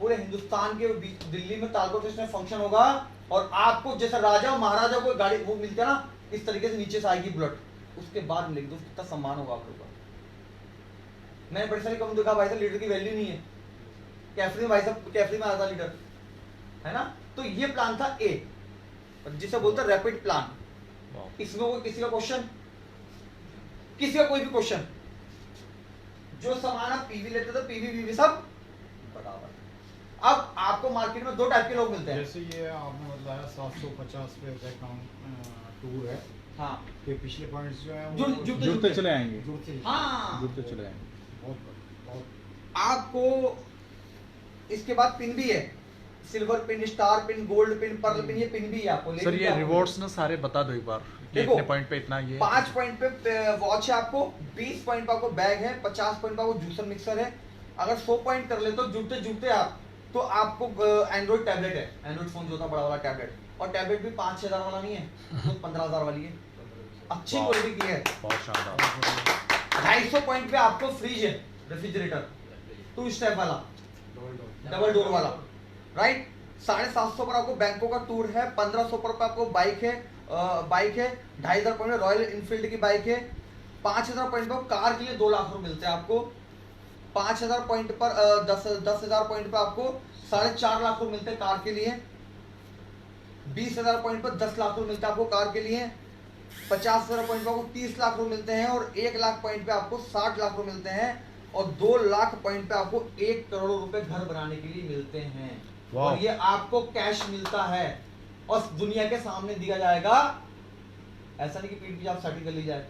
पूरे हिंदुस्तान के बीच दिल्ली में तालकोट स्टेशन में फंक्शन होगा, और आपको जैसे राजा और महाराजा को गाड़ी वो मिलती है ना, इस तरीके से नीचे से आएगी बुलेट, उसके बाद मिलेगी। दोस्तों कितना सम्मान होगा आप लोगों का। मैंने बड़ी सारी कंपनी देखा भाई साहब, लीडर की वैल्यू नहीं है। कैफरी में भाई साहब, कैफरी में आता लीडर है ना। तो ये प्लान था ए, जिसे बोलते हैं रैपिड प्लान।
वाओ।
इसमें कोई किसी का क्वेश्चन, किसी का कोई भी क्वेश्चन? जो सामान आप पीवी लेते थे, पीवी वीवी सब बराबर। अब आपको मार्केट में 2 टाइप के लोग मिलते हैं।
जैसे ये आपने बताया 750 पे टूर है,
हाँ,
तो पिछले पॉइंट्स जो है
जुड़ते चले आएंगे,
जुड़ते
हाँ,
जुड़ते चले आएंगे।
बहुत
आपको इसके बाद पिन भी है, silver pin, star pin, gold pin, pearl pin, ये पिन भी है आपको।
सर ये रिवॉर्ड्स ना सारे बता दो एक बार कि
देखो,
इतने पॉइंट पे इतना ये
5 पॉइंट पे वॉच है आपको, 20 पॉइंट पे आपको बैग है, 50 पॉइंट पे आपको जूसर मिक्सर है। अगर 100 पॉइंट कर ले तो जुड़ते जुड़ते आप तो आपको एंड्रॉइड टैबलेट है, एंड्रॉइड फोन जो होता है बड़ा वाला टैबलेट, और टैबलेट भी 5-6 हजार वाला नहीं है, तो 15,000 वाली है, अच्छी
वाह।
क्वालिटी की है।
बहुत शानदार।
250 पॉइंट पे आपको फ्रिज है, रेफ्रिजरेटर 2 स्टेप वाला, डबल डोर वाला, राइट। 750 पर आपको बैंकों का टूर है, 1500 पर आपको बाइक है, 2,500 पॉइंट रॉयल इनफील्ड की बाइक है, 5,000 पॉइंट पर कार के लिए 2 लाख रुपए मिलते हैं आपको, 5,000 पॉइंट पर 10,000 पॉइंट पर आपको 4.5 लाख रुपए मिलते हैं कार के लिए, 20,000 पॉइंट पर 10 लाख रुपए मिलते हैं आपको कार के लिए, 50,000 पॉइंट पर आपको 30 लाख रुपए मिलते हैं, और 1 लाख पॉइंट पे आपको 60 लाख रुपए मिलते हैं, और 2 लाख पॉइंट पे आपको 1 करोड़ रुपए घर बनाने के लिए मिलते हैं। और ये आपको कैश मिलता है और दुनिया के सामने दिया जाएगा, ऐसा नहीं कि पीठ पीछे आप सेटिंग कर ली जाए।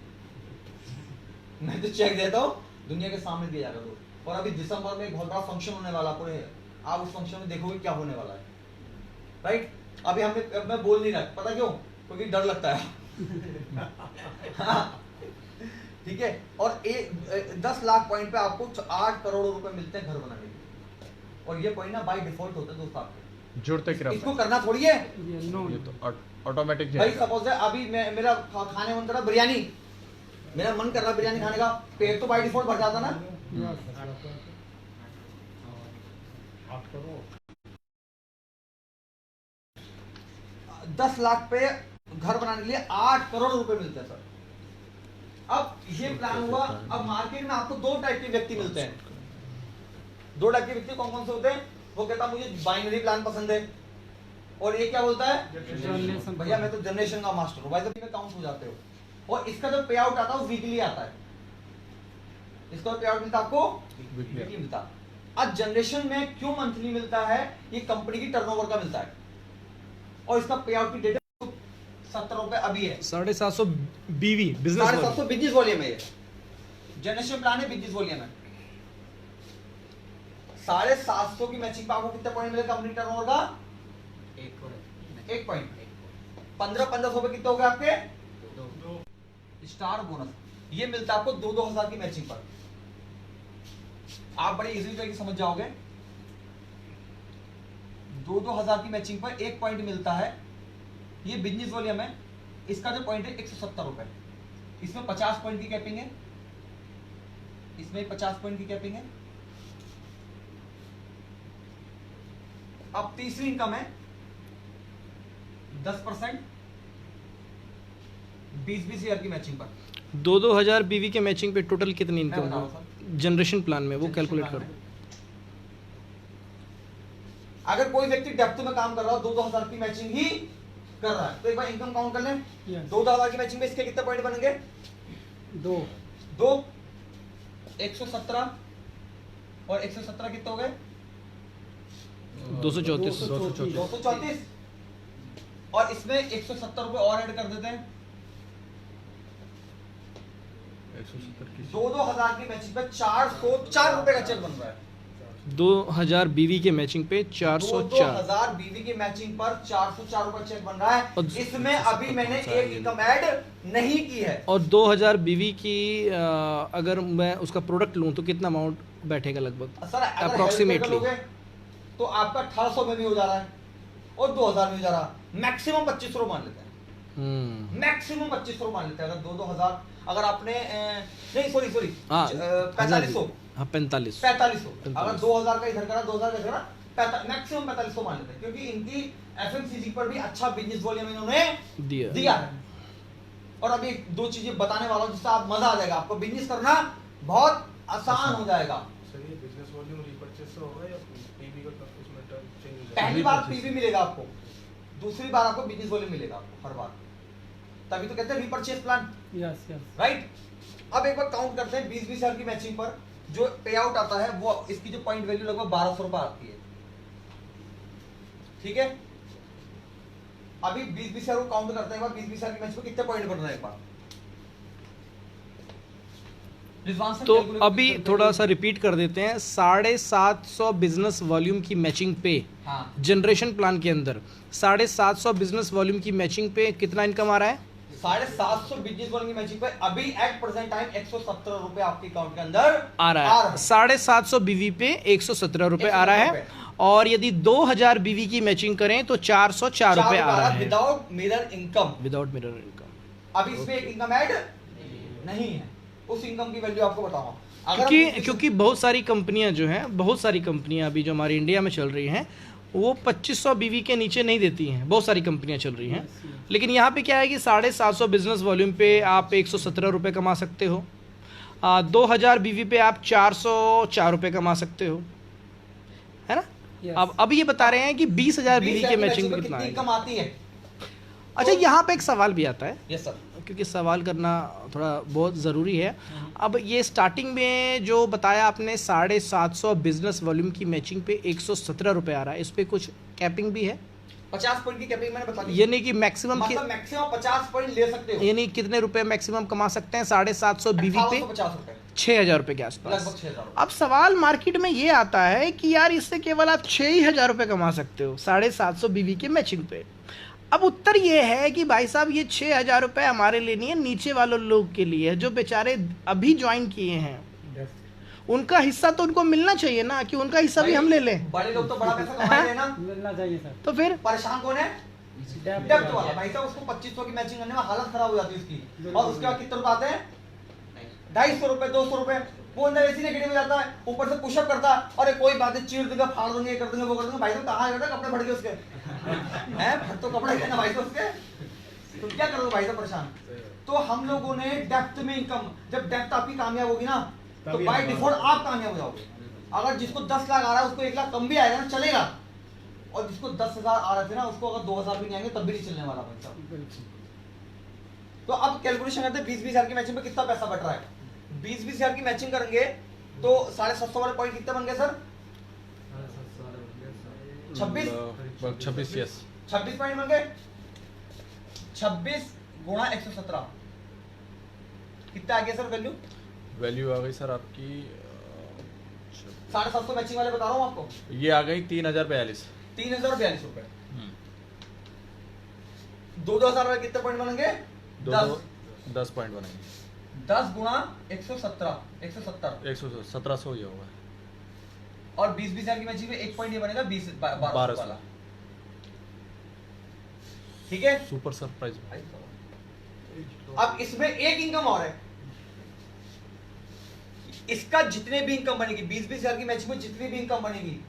मैं तो चेक देता हूँ, दुनिया के सामने दिया जाएगा। और अभी दिसंबर में एक बहुत बड़ा फंक्शन होने वाला पूरे आप उस फंक्शन में देखोगे क्या होने वाला है, राइट। अभी अब मैं बोल नहीं रहा, पता क्यों? क्योंकि डर लगता है। हाँ, ठीक है। और 10 लाख पॉइंट पे आपको 8 करोड़ रुपए मिलते हैं घर बनाने के, और ये पॉइंट ना बाय डिफॉल्ट होता है दोस्त आपके,
जुड़ते क्रम
इसको
में।
करना थोड़ी है
ये तो ऑटोमेटिक
भाई। सपोज है अभी मेरा खाने मन कर रहा बिरयानी, मेरा मन कर रहा बिरयानी खाने का, पेट तो बाय डिफॉल्ट भर जाता ना।
8 करोड़
10 लाख पे घर बनाने के लिए 8 करोड़ रुपए मिलते हैं सर। अब ये प्लान हुआ। अब मार्केट में आपको 2 टाइप के व्यक्ति मिलते हैं। 2 टाइप के व्यक्ति कौन कौन से होते हैं? वो कहता मुझे बाइनरी प्लान पसंद है, और ये क्या बोलता है भैया मैं तो जनरेशन का मास्टर हूं। भाई तो काउंट हो जाते हो। और इसका जो पे आउट आता है वो वीकली आता है। इसका पे आउट मिलता है आपको वीकली मिलता। अब जनरेशन में क्यों मंथली मिलता है? ये कंपनी की टर्नओवर का मिलता है, और इसका पे आउट की डेट 70 रुपए अभी है।
750 बीवी बिजनेस
750 बिजनेस वॉल्यूम है। ये जनरेशन प्लान है, बिजनेस वॉल्यूम है। 750 की मैचिंग पे आपको कितने पॉइंट मिले कंपनी टर्नओवर का? 1 पॉइंट। 1500 पे कितने हो गए आपके? 2 स्टार बोनस। ये मिलता है आपको 2-2000 की मैचिंग पर। आप बड़े इजीली तरीके से समझ जाओगे। 2-2000 की मैचिंग पर 1 पॉइंट मिलता है। ये बिजनेस वॉल्यूम है। इसका जो पॉइंट है 170 रुपए। इसमें 50 पॉइंट की कैपिंग है, इसमें 50 पॉइंट की कैपिंग है। अब तीसरी इनकम है 10%, 20-20 हजार की मैचिंग पर।
2-2000 बीवी के मैचिंग पे टोटल कितनी
मैं
इनकम
बता रहा
हो
हूं
जनरेशन प्लान में, वो कैलकुलेट कर
अगर कोई व्यक्ति डेप्थ में काम कर रहा हो 2-2000 की मैचिंग ही कर रहा है, तो एक बार इनकम काउंट कर लें। 2-2000 की मैचिंग में इसके कितने पॉइंट बनेंगे? 2 117 और 117 कितने हो गए?
234
234। और इसमें 170 रुपए और ऐड कर देते हैं। 2-2000 की मैचिंग पे 404 रुपए का चेक बन रहा है।
2000 बीवी के मैचिंग पे 404।
2000 बीवी की मैचिंग पर 404 रुपए चेक बन रहा है। इसमें अभी मैंने एक इनकम ऐड नहीं की है।
और 2000 बीवी की अगर मैं उसका प्रोडक्ट लूं तो कितना अमाउंट बैठेगा लगभग?
सर
अप्रोक्सीमेटली
तो आपका 1800 में भी हो जा रहा है और 2000 में हो जा रहा है। मैक्सिमम 2500 मान लेते हैं। मैक्सिमम 2500 मान लेते हैं। अगर 2-2000 अगर आपने नहीं सॉरी 4500
हाँ 4500
अगर 2000 का इधर करा 2000 का इधर करा मैक्सिमम 4500 मान लेते हैं, क्योंकि इनकी एफएमसीजी पर भी अच्छा बिजनेस वॉल्यूम इन्होंने दिया है। और अभी 2 चीजें बताने वाला हूं जिससे आप मजा आ जाएगा। आपको बिजनेस करना बहुत आसान हो जाएगा।
सर ये बिजनेस वॉल्यूम रीपर्चेस से होगा या पीवी का उसमें चेंज हो जाएगा?
पहली बार पीवी मिलेगा आपको, दूसरी बार आपको बिजनेस वॉल्यूम मिलेगा आपको हर बार। तभी तो कहते हैं रीपर्चेस प्लान, राइट। अब एक बार काउंट करते हैं 20-20 हजार की मैचिंग पर जो पे आउट आता है, वो इसकी जो पॉइंट वैल्यू लगभग 1200 रुपए आती है। ठीक है, अभी 20-20 हजार को काउंट करते हैं। 20-20 हजार की मैच पर कितने पॉइंट बन रहे हैं एक बार?
तो अभी थोड़ा सा रिपीट कर देते हैं। 750 बिजनेस वॉल्यूम की मैचिंग पे जनरेशन प्लान के अंदर 750 बिजनेस वॉल्यूम की मैचिंग पे कितना इनकम आ रहा है?
750 बिजनेस वॉल्यूम की मैचिंग पे अभी एट प्रेजेंट टाइम 117 रुपए आपके अकाउंट के अंदर
आ रहा है। 750 बीवी पे 117 रुपए आ रहा है। और यदि 2000 बीवी की मैचिंग करें तो 404 रुपए आ रहा है
without mirror income.
Without mirror income.
अब इसमें एक इनकम ऐड नहीं है। उस इनकम की वैल्यू आपको बताऊंगा।
क्योंकि बहुत सारी कंपनियां जो हैं, बहुत सारी कंपनियां अभी जो हमारी इंडिया में चल रही हैं वो 2500 बीवी के नीचे नहीं देती हैं। बहुत सारी कंपनियां चल रही हैं, लेकिन यहाँ पे क्या है कि 750 बिजनेस वॉल्यूम पे आप 117 रुपये कमा सकते हो। 2000 बीवी पे आप 404 रुपये कमा सकते हो, है ना? अब ये बता रहे हैं कि 20,000 बीवी के मैचिंग पे कितना
इनकम आती है।
अच्छा, यहाँ पे एक सवाल भी आता है।
यस सर,
क्योंकि सवाल करना थोड़ा बहुत ज़रूरी है। अब ये स्टार्टिंग में जो बताया आपने 750 बिजनेस वॉल्यूम की मैचिंग पे 117 रुपये आ रहा है, इस पर कुछ कैपिंग भी है?
50 पॉइंट की कैपिंग मैंने बता दी।
यानी कि मैक्सिमम
मतलब मैक्सिमम 50 पॉइंट ले सकते हो।
यानी कितने रुपए मैक्सिमम कमा सकते हैं 750 बीवी पे?
1850 रुपए।
6,000 रुपये के आसपास।
लगभग 6,000।
अब सवाल मार्केट में ये आता है कि यार इससे केवल आप 6,000 रुपये कमा सकते हो 750 बीवी के मैचिंग पे। अब उत्तर ये है कि भाई साहब ये 6,000 रुपये हमारे लिए नहीं है, नीचे वालों लोग के लिए है जो बेचारे अभी ज्वाइन किए हैं। उनका हिस्सा तो उनको मिलना चाहिए ना, कि उनका हिस्सा भी हम ले लें।
बड़े लोग तो बड़ा पैसा कमा रहे हैं ना।
मिलना चाहिए सर।
तो फिर
परेशान कौन है? डेप्थ वाला भाई साहब, उसको 2500 की मैचिंग करने में हालत खराब हो जाती है उसकी। और उसके बाद कितने रुपए आते हैं? 250 रुपए, 200 रुपए। वो अंदर ऐसी नेगेटिव हो जाता है, ऊपर से पुशअप करता है, अरे कोई बात नहीं, चीर दूंगा, फाड़ दूंगा, ये कर दूंगा, वो कर दूंगा। भाई साहब कहाँ जाता है? कपड़े फट गए उसके हैं, फट तो कपड़े गए ना भाई साहब उसके। तो क्या करोगे भाई साहब? परेशान। तो हम लोगों ने डेप्थ में इनकम, जब डेप्थ आपकी कामयाब होगी ना तो बाय डिफॉल्ट आप कामयाब हो जाओगे। अगर जिसको 10 लाख आ रहा है उसको 1 लाख कम भी आएगा ना, चलेगा। और जिसको 10,000 आ रहे थे ना, उसको अगर 2,000 भी नहीं आएंगे तब भी नहीं चलने वाला भाई साहब। तो अब कैलकुलेशन करते हैं 20-20 हजार की मैचिंग पे कितना पैसा बच रहा है। 20-20 हजार की मैचिंग करेंगे तो 750 वाले पॉइंट कितने बन गए सर?
26 यस
26 पॉइंट बन गए। 26 गुणा 117 कितना आ गया सर वैल्यू?
वैल्यू आ गई सर आपकी
750 मैचिंग वाले बता रहा हूँ आपको,
ये आ गई 3,042।
3,042 रुपए। 2,000 वाले कितने पॉइंट बनेंगे?
10 पॉइंट बनेंगे।
10 गुणा 117
1700 ही होगा।
और 20-20 हजार की मैचिंग में 1 पॉइंट ये बनेगा 1200 वाला। ठीक है।
Super surprise.
अब इसमें एक इनकम और है, इसका जितने भी इनकम बनेगी 20-20 हजार की मैचिंग में जितनी भी इनकम बनेगी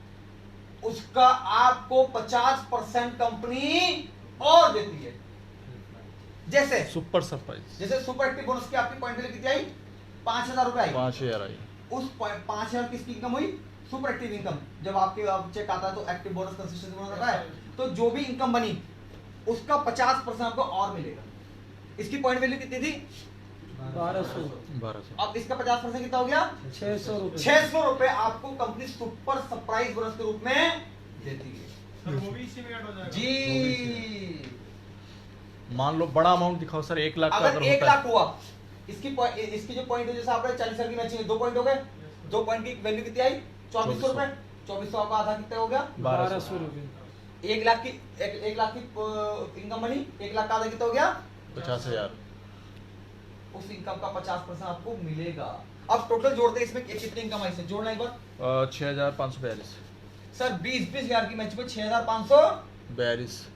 उसका आपको 50% कंपनी और देती है। जैसे
सुपर सरप्राइज,
जैसे सुपर एक्टिव बोनस की आपकी पॉइंट वैल्यू कितनी आई? 5,000 रुपए आई।
5,000 आई।
उस 5,000 किसकी इनकम हुई? Super active income. जब आपके चेक आता है तो एक्टिव बोनस कंसिस्टेंसी बोनस आता है, तो जो भी इनकम बनी उसका 50% आपको और मिलेगा। इसकी पॉइंट वैल्यू कितनी थी?
1200।
अब इसका 50% कितना हो गया?
600 रुपए।
600 रुपए आपको कंपनी सुपर सरप्राइज बोनस के रूप में देती है।
वो भी इसी में ऐड हो जाएगा।
जी
मान लो बड़ा अमाउंट दिखाओ सर, 1 लाख का
अगर
अगर
1
होता
लाख हुआ, इसकी जो पॉइंट है, जैसे आपने 40 साल की मैचिंग 2 पॉइंट हो गए, 2 पॉइंट की वैल्यू कितनी आई? 2400 रुपए। 2400 आपका आधा कितना हो गया?
1200 रुपए।
1 लाख की 1 लाख की इनकम बनी, 1 लाख का आधा कितना हो गया?
50,000।
उस इनकम का 50% आपको मिलेगा। अब टोटल जोड़ते हैं इसमें कितनी इनकम आई? से जोड़ना एक बार।
6,542।
सर 20-20 हजार की मैच में 6,542।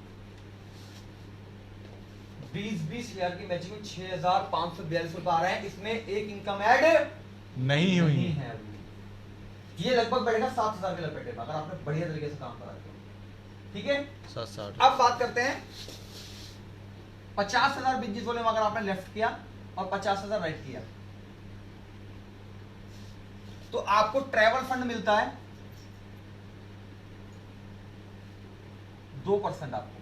20-20 हजार की मैच में 6,542 रुपए आ रहे हैं। इसमें एक इनकम ऐड
नहीं हुई
नहीं है अभी। ये लगभग बैठेगा 7,000 के लपेटे में, अगर आपने बढ़िया तरीके से काम करा तो। ठीक है।
760।
अब बात करते हैं 50,000 बिजनेस वाले में अगर आपने लेफ्ट किया और 50,000 राइट किया तो आपको ट्रैवल फंड मिलता है 2% आपको।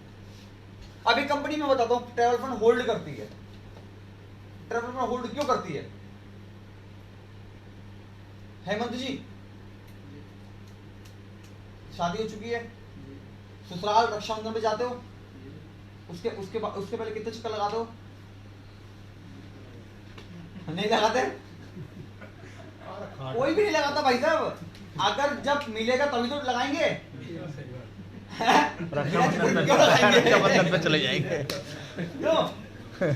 अभी कंपनी में बताता हूं ट्रैवल फंड होल्ड करती है। ट्रैवल फंड होल्ड क्यों करती है? हेमंत जी शादी हो चुकी है, ससुराल रक्षाबंधन पे जाते हो, उसके पहले कितने चक्कर लगाते हो? नहीं लगाते? कोई भी नहीं लगाता भाई साहब। अगर जब मिलेगा तभी तो लगाएंगे।
रक्षाबंधन पे चले जाएंगे।
क्यों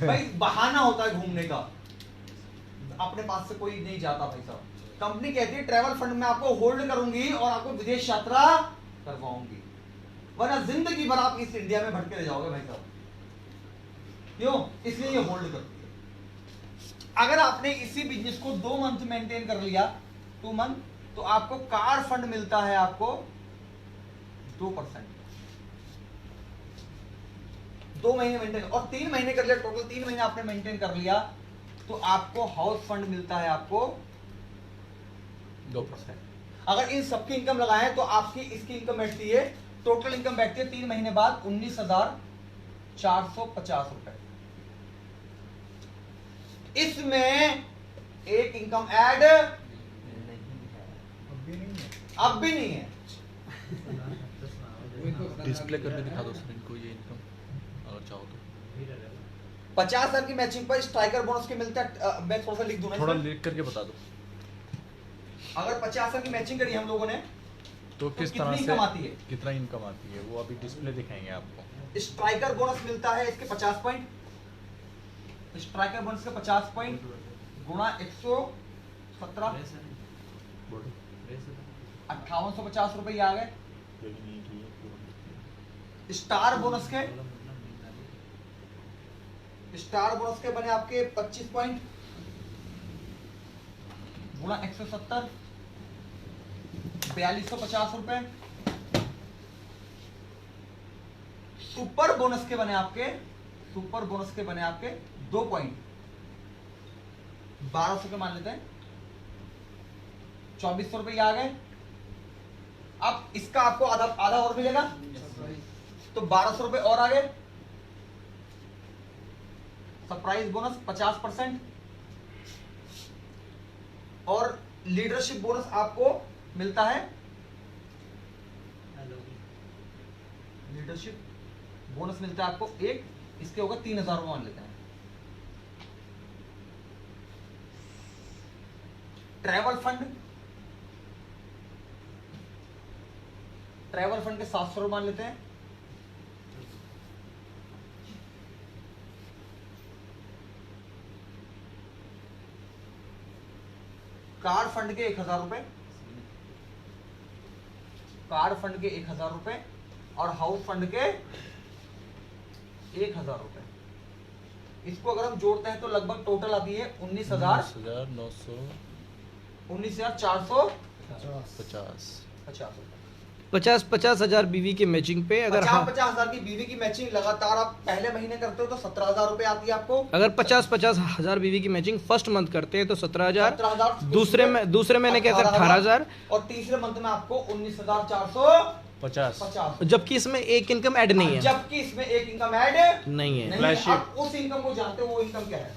भाई? बहाना होता है घूमने का, अपने पास से कोई नहीं जाता भाई साहब। कंपनी कहती है ट्रैवल फंड में आपको होल्ड करूंगी और आपको विदेश यात्रा करवाऊंगी, वरना जिंदगी भर आप इस इंडिया में भटके रह जाओगे भाई साहब। क्यों? इसलिए ये होल्ड करती है। अगर आपने इसी बिजनेस को 2 मंथ मेंटेन कर लिया, 2 मंथ, तो आपको कार फंड मिलता है आपको 2%। 2 महीने मेंटेन और 3 महीने कर लिया, टोटल 3 महीने आपने मेंटेन कर लिया तो आपको हाउस फंड मिलता है आपको
2%।
अगर इन सबकी इनकम लगाएं तो आपकी इसकी इनकम बैठती है, टोटल इनकम बैठती है 3 महीने बाद 19,450 रुपए। इसमें एक इनकम ऐड अब भी नहीं है।
डिस्प्ले करके दिखा दो सर इनको ये इनकम, अगर चाहो तो।
50,000 की मैचिंग पर स्ट्राइकर बोनस के मिलता है। मैं थोड़ा सा लिख दूं ना
थोड़ा
इसमें?
लिख करके बता दो।
अगर 50 की मैचिंग करी हम लोगों ने
तो किस
कितनी
तरह से
इनकम आती है?
कितना इनकम आती है वो अभी डिस्प्ले दिखाएंगे आपको।
स्ट्राइकर बोनस मिलता है इसके 50 पॉइंट, स्ट्राइकर बोनस के 50 पॉइंट गुणा 117
बोलो।
5850 रुपए आ गए। स्टार बोनस के बने आपके 25 पॉइंट गुणा 170 4250 रुपए। सुपर बोनस के बने आपके 2 पॉइंट 1200 के मान लेते हैं, 2400 रुपए आ गए। अब इसका आपको आधा और मिलेगा तो 1200 रुपए और आ गए। सरप्राइज बोनस 50% और लीडरशिप बोनस आपको मिलता है, लीडरशिप बोनस मिलता है आपको एक, इसके होगा 3000 रुपए मान लेते हैं। ट्रैवल फंड के 700 रुपए मान लेते हैं। कार फंड के 1000 रुपए, और हाउस फंड के 1000 रुपए। इसको अगर हम जोड़ते हैं तो लगभग टोटल आती है 19,450
50 हजार बीवी के मैचिंग पे अगर
50 हजार की बीवी की मैचिंग लगातार आप पहले महीने करते हो तो 17,000 रुपए आती है आपको।
अगर 50 हजार बीवी की मैचिंग फर्स्ट मंथ करते हैं तो 17,000,
17,000
दूसरे महीने कैसे 18,000,
और तीसरे मंथ में आपको 19,450।
पचास
जबकि इसमें एक इनकम ऐड नहीं है।
जबकि इसमें एक इनकम ऐड
नहीं है।
नहीं है।
फ्लैशिप।
आप उस इनकम को जानते हो, वो इनकम क्या है?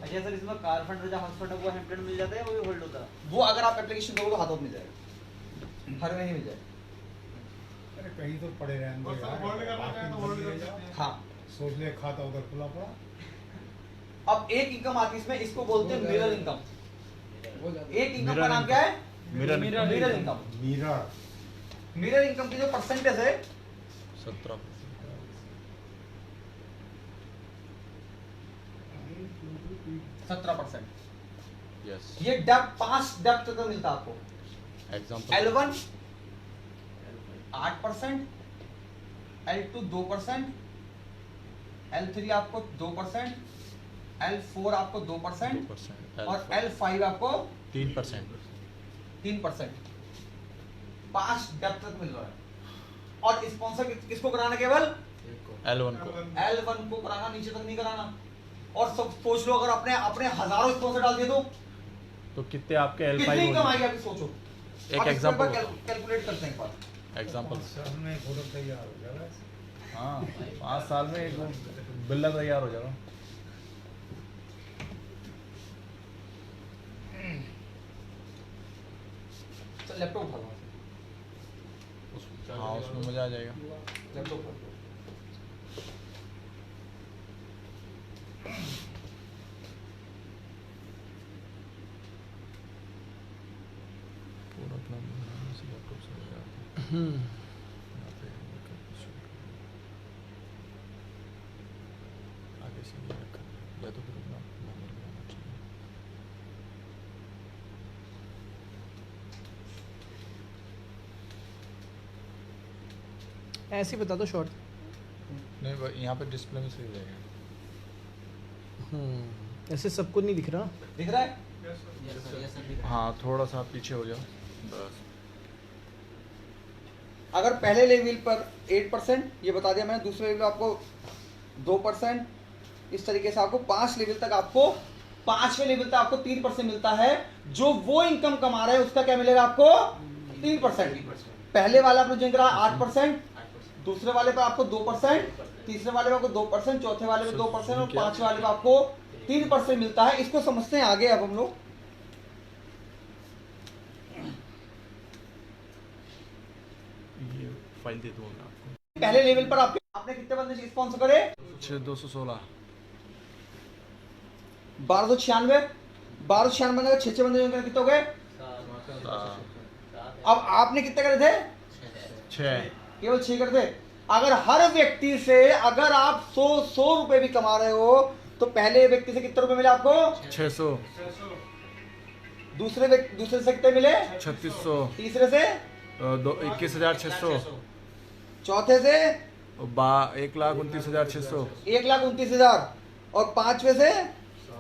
अच्छा सर, इसमें कार फंड जो हाउस फंड है वो हैम्पलेट मिल जाता है, वो भी होल्ड होता है?
वो अगर आप एप्लीकेशन दोगे तो हाथों में मिल जाएगा, हर महीने मिल जाएगा।
अरे कहीं तो पड़े रहेंगे यार।
हाँ,
सोच ले खाता उधर खुला पड़ा।
अब एक इनकम आती है इसमें, इसको बोलते हैं मिरर इनकम। एक इनकम का नाम क्या है?
Mirror
income. मिरर इनकम की जो परसेंटेज है
17
17%।
यस।
ये डेप्थ 5 डेप्थ तक मिलता है आपको।
एग्जांपल
L1 8%, L2 2%, L3 आपको 2%, L4 आपको 2% और L5 आपको 3%। 5 डेप्थ तक मिल रहा है। और स्पॉन्सर किसको कराना? केवल
L1 को।
L1 को कराना, नीचे तक नहीं कराना। और सब सोच लो, अगर अपने हजारों स्पॉन्सर डाल दिए
तो कितने आपके L5
कितनी
हो
इनकम
जाए?
आएगी आपकी? सोचो।
एक
अब इसको
एग्जांपल
कैलकुलेट करते हैं एक बार।
एग्जांपल।
सामने फोटो तैयार हो जाएगा।
हाँ, 5 साल में एक बिल्ला तैयार हो जाएगा।
चल लैपटॉप उठा लो।
हाँ, उसमें मजा आ जाएगा।
लैपटॉप उठा लो।
पूरा अपना लैपटॉप से हो जाता है। यहाँ पे आगे से ये रखा या तो फिर अपना नंबर लगाना चाहिए।
ऐसे ही बता दो शॉर्ट।
नहीं, यहाँ पे डिस्प्ले में सही हो जाएगा।
ऐसे सबको नहीं दिख रहा।
दिख रहा है?
हाँ, थोड़ा सा पीछे हो जाओ बस।
अगर पहले लेवल पर 8%, ये बता दिया मैंने, दूसरे लेवल आपको 2%, इस तरीके से आपको 5 लेवल तक आपको 5वें लेवल तक आपको 3% मिलता है। जो वो इनकम कमा रहा है उसका क्या मिलेगा आपको? 3%। पहले वाला आपने जिंक रहा 8%, दूसरे वाले पर आपको 2%, तीसरे वाले पर आपको 2%, चौथे वाले पर 2% और 5वें वाले पर आपको 3% मिलता है। इसको समझते हैं आगे अब हम लोग।
ये फाइल दे दूंगा आपको।
पहले लेवल पर आपने कितने बंदे स्पॉन्सर करे?
216।
1296 बंदे का 6 बंदे जोइन कितने हो गए? अब आपने कितने करे थे?
6।
केवल 6 करे थे। अगर हर व्यक्ति से अगर आप 100 रुपए भी कमा रहे हो तो पहले व्यक्ति से कितने रुपए मिले आपको?
600,
दूसरे से कितने मिले?
3600,
तीसरे से
21,600,
चौथे से
1,29,600,
1,29,000 और पांचवे से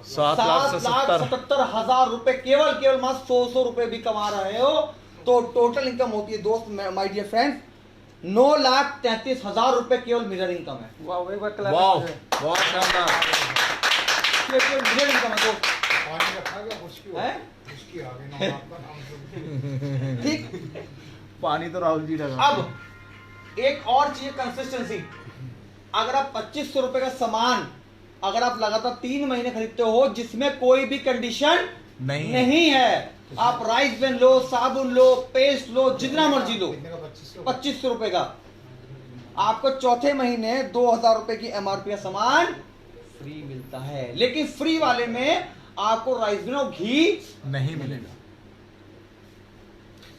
7,77,000।
7,77,000 रुपए केवल मात्र 100 रुपए भी कमा रहे हो तो टोटल इनकम होती है दोस्त माय डियर फ्रेंड्स 9,33,000 रुपए केवल मिरर इनकम है।
वाह एक बार क्लैप
वाह,
कीजिए।
बहुत शानदार।
ये केवल मिरर इनकम है दोस्त।
पानी रखा गया उसकी
हैं?
उसकी आगे नाम आपका नाम
ठीक।
पानी तो राहुल जी लगा।
अब एक और चीज कंसिस्टेंसी। अगर आप 2500 रुपए का सामान अगर आप लगातार 3 महीने खरीदते हो जिसमें कोई भी कंडीशन नहीं है, आप राइस ब्रान लो, साबुन लो, पेस्ट लो, जितना मर्जी लो,
कितने का 2500
2500 रुपए का आपको चौथे महीने 2,000 रुपए की एमआरपी का सामान फ्री मिलता है। लेकिन फ्री वाले में आपको राइस ब्रान और घी
नहीं मिलेगा।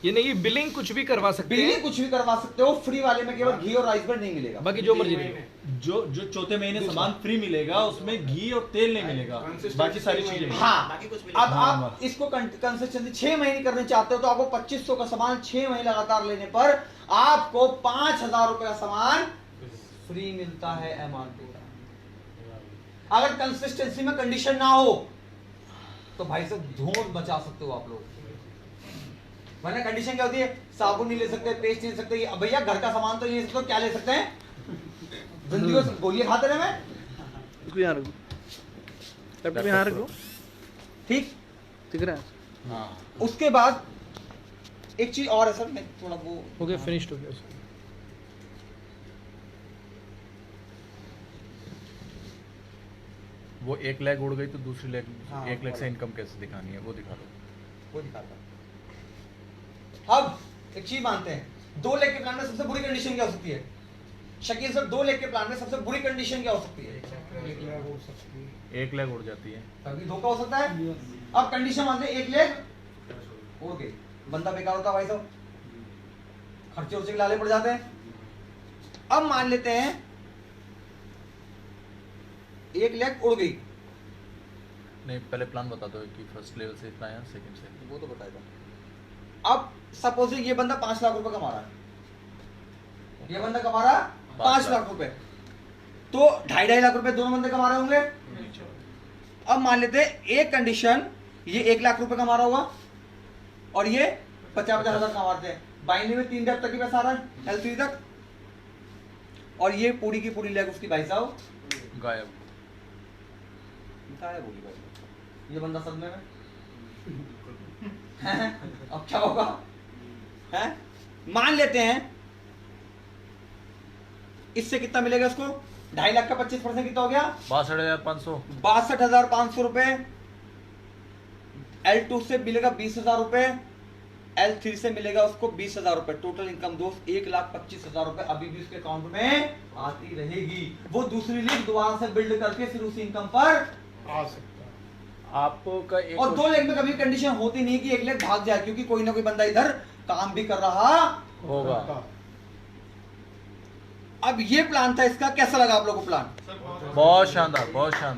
ये नहीं बिलिंग कुछ भी करवा सकते
बिल्ली
हैं,
कुछ भी करवा सकते हो। फ्री वाले में केवल घी और राइस ब्रान नहीं मिलेगा।
बाकी जो मर्जी नहीं।
जो चौथे महीने सामान फ्री मिलेगा उसमें घी और तेल नहीं मिलेगा, बाकी सारी चीजें।
हाँ, अब आप इसको कंसिस्टेंसी 6 महीने करने चाहते हो तो आपको 2500 का सामान 6 महीने लगातार लेने पर आपको 5,000 रुपए का सामान फ्री मिलता है एमआरपी का। अगर कंसिस्टेंसी में कंडीशन ना हो तो भाई साहब धूम मचा सकते हो आप लोग। वरना कंडीशन क्या होती है? साबुन नहीं ले सकते, पेस्ट नहीं ले सकते। अब भैया घर का सामान तो नहीं ले सकते, क्या ले सकते हैं? जिंदगी में गोलियां खाते रहे मैं।
इसको यहाँ रखो, लैपटॉप यहाँ रखो।
ठीक,
दिख रहा है?
हाँ,
उसके बाद एक चीज और है सर, मैं थोड़ा वो
हो गया, फिनिश्ड हो गया उसका।
वो एक लेग उड़ गई तो दूसरी लेग,
हाँ,
एक लेग से इनकम कैसे दिखानी है वो दिखा दो।
वो दिखाता हूं। अब एक चीज मानते हैं, 2 लेग के प्लान में सबसे बुरी कंडीशन क्या हो सकती है? शकील सर 2 लेग के प्लान में सबसे बुरी कंडीशन क्या हो सकती है?
एक लेग हो सकती है।
एक लेग उड़ जाती है।
तभी धोखा हो सकता है। अब कंडीशन मानते हैं 1 लेग उड़ गई, बंदा बेकार होता भाई साहब, खर्चे उर्चे के लाले पड़ जाते हैं। अब मान लेते हैं 1 लेग उड़ गई,
नहीं, पहले प्लान बता दो कि फर्स्ट लेवल से इतना है, सेकंड से।
वो तो बताएगा। अब सपोज ये बंदा 5 लाख रुपए कमा रहा है, ये बंदा कमा रहा 5 लाख रुपए, तो 2.5 लाख रुपए दोनों बंदे कमा रहे होंगे। अब मान लेते हैं एक कंडीशन, ये 1 लाख रुपए कमा रहा होगा और ये 50,000 कमाते हैं। बाइंडिंग में 3 लाख तक ही पैसा आ रहा है, L3 तक, और ये पूरी की पूरी लेग उसकी भाई साहब
गायब।
गायब होगी भाई साहब। ये बंदा सदमे में अब क्या होगा? हैं? मान लेते हैं इससे कितना मिलेगा इसको? 2.5 लाख का 25% कितना हो गया?
62,500।
62,500 रुपए। L2 से मिलेगा 20,000 रुपए, L3 से मिलेगा उसको 20,000 रुपए। टोटल इनकम दोस्त 1,25,000 रुपए अभी भी उसके अकाउंट में आती रहेगी। वो दूसरी लीग दोबारा से बिल्ड करके फिर उसी इनकम पर
आ सकता है।
आपका एक
और 2 लेग में कभी कंडीशन होती नहीं कि 1 लेग भाग जाए, क्योंकि कोई ना कोई बंदा इधर काम भी कर रहा।
होगा।
अब ये प्लान था इसका, कैसा लगा आप लोगों को प्लान?
बहुत शानदार, बहुत शानदार।